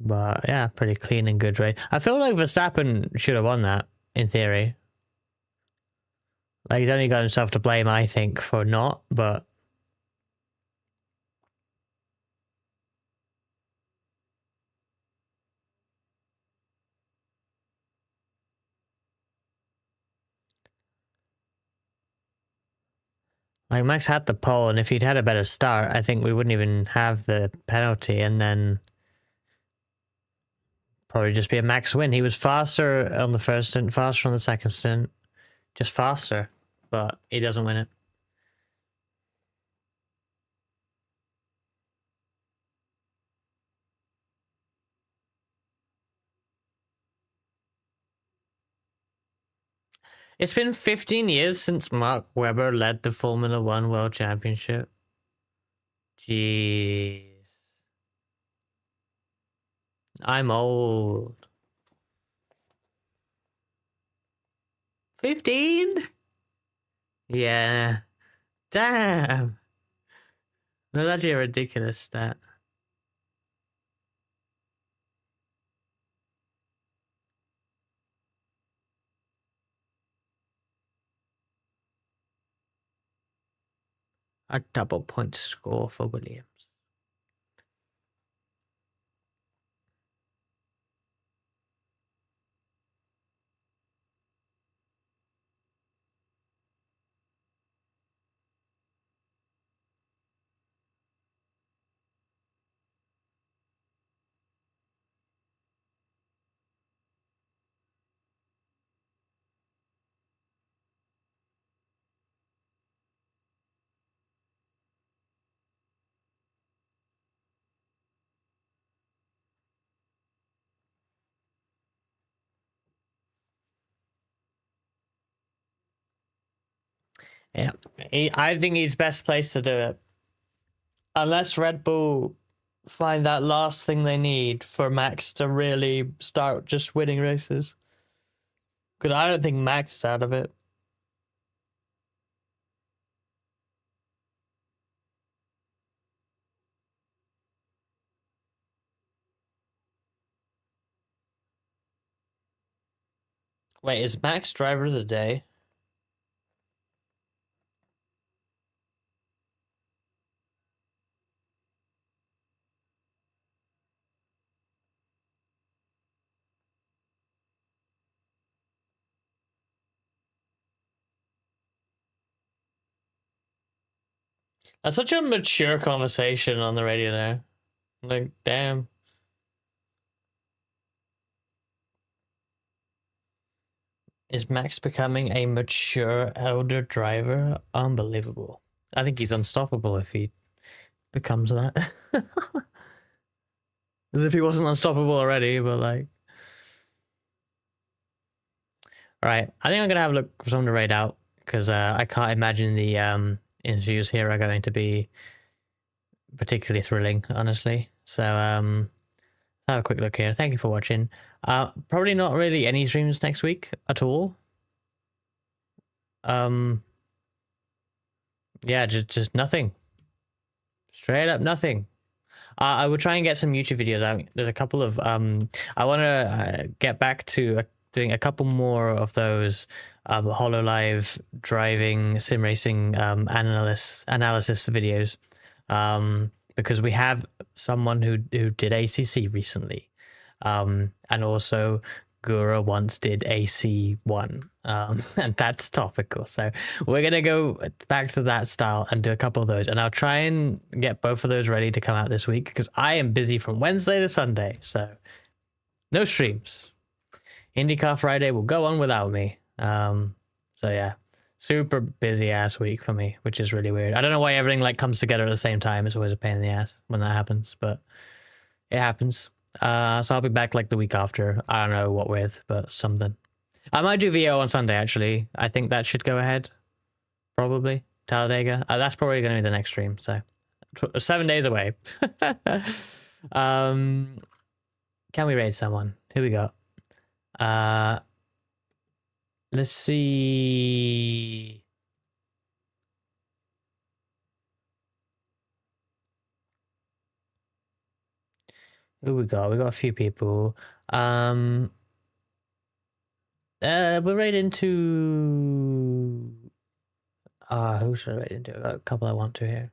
But yeah, pretty clean and good race. I feel like Verstappen should have won that, in theory. Like, he's only got himself to blame, I think, for not, but... Like, Max had the pole, and if he'd had a better start, I think we wouldn't even have the penalty, and then... Probably just be a Max win. He was faster on the first stint, faster on the second stint. Just faster, but he doesn't win it. It's been 15 years since Mark Webber led the Formula One World Championship. Jeez. I'm old. 15? Yeah. Damn. That's actually a ridiculous stat. A double point score for Williams. Yeah, I think he's best placed to do it. Unless Red Bull find that last thing they need for Max to really start just winning races. Because I don't think Max is out of it. Wait, is Max driver of the day? That's such a mature conversation on the radio now. Like, damn. Is Max becoming a mature elder driver? Unbelievable. I think he's unstoppable if he becomes that. As if he wasn't unstoppable already, but like... Alright, I think I'm gonna have a look for someone to raid out, because I can't imagine the interviews here are going to be particularly thrilling, honestly. So, have a quick look here. Thank you for watching. Probably not really any streams next week at all. Yeah, just nothing. Straight up nothing. I will try and get some YouTube videos out. There's a couple of I want to get back to doing a couple more of those HoloLive driving sim racing analysis videos, because we have someone who did ACC recently, and also Gura once did AC1, and that's topical. So we're gonna go back to that style and do a couple of those, and I'll try and get both of those ready to come out this week, because I am busy from Wednesday to Sunday, so no streams. IndyCar Friday will go on without me. So yeah, super busy ass week for me, which is really weird. I don't know why everything like comes together at the same time. It's always a pain in the ass when that happens, but it happens. So I'll be back like the week after. I don't know what with, but something. I might do VO on Sunday, actually. I think that should go ahead. Probably. Talladega. That's probably going to be the next stream, so 7 days away. Can we raid someone? Who we got? Let's see. Who we got? We got a few people. We're right into. Who should I write into? I've got a couple I want to here.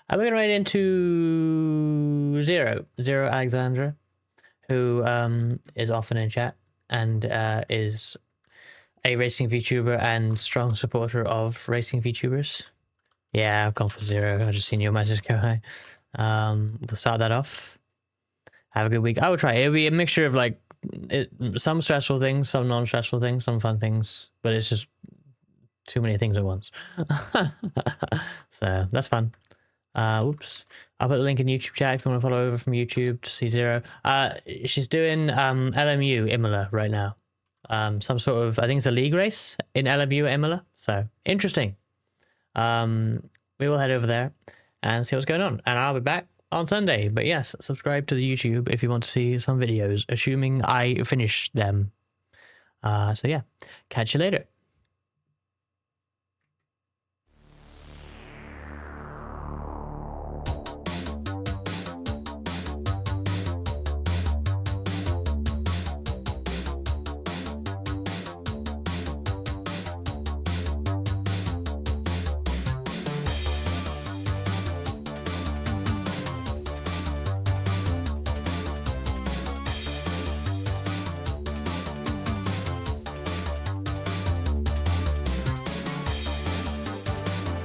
We're gonna write into Zero Alexandra, who is often in chat and is a racing VTuber and strong supporter of racing VTubers. Yeah, I've gone for Zero. I've just seen your message go hi. We'll start that off. Have a good week. I will try. It'll be a mixture of like some stressful things, some non-stressful things, some fun things, but it's just too many things at once. So that's fun. Whoops. I'll put the link in YouTube chat if you want to follow over from YouTube to see Zero. She's doing LMU Imola right now. Some sort of, I think it's a league race in LMU Imola. So interesting. We will head over there and see what's going on. And I'll be back on Sunday. But yes, subscribe to the YouTube if you want to see some videos, assuming I finish them. So yeah, catch you later.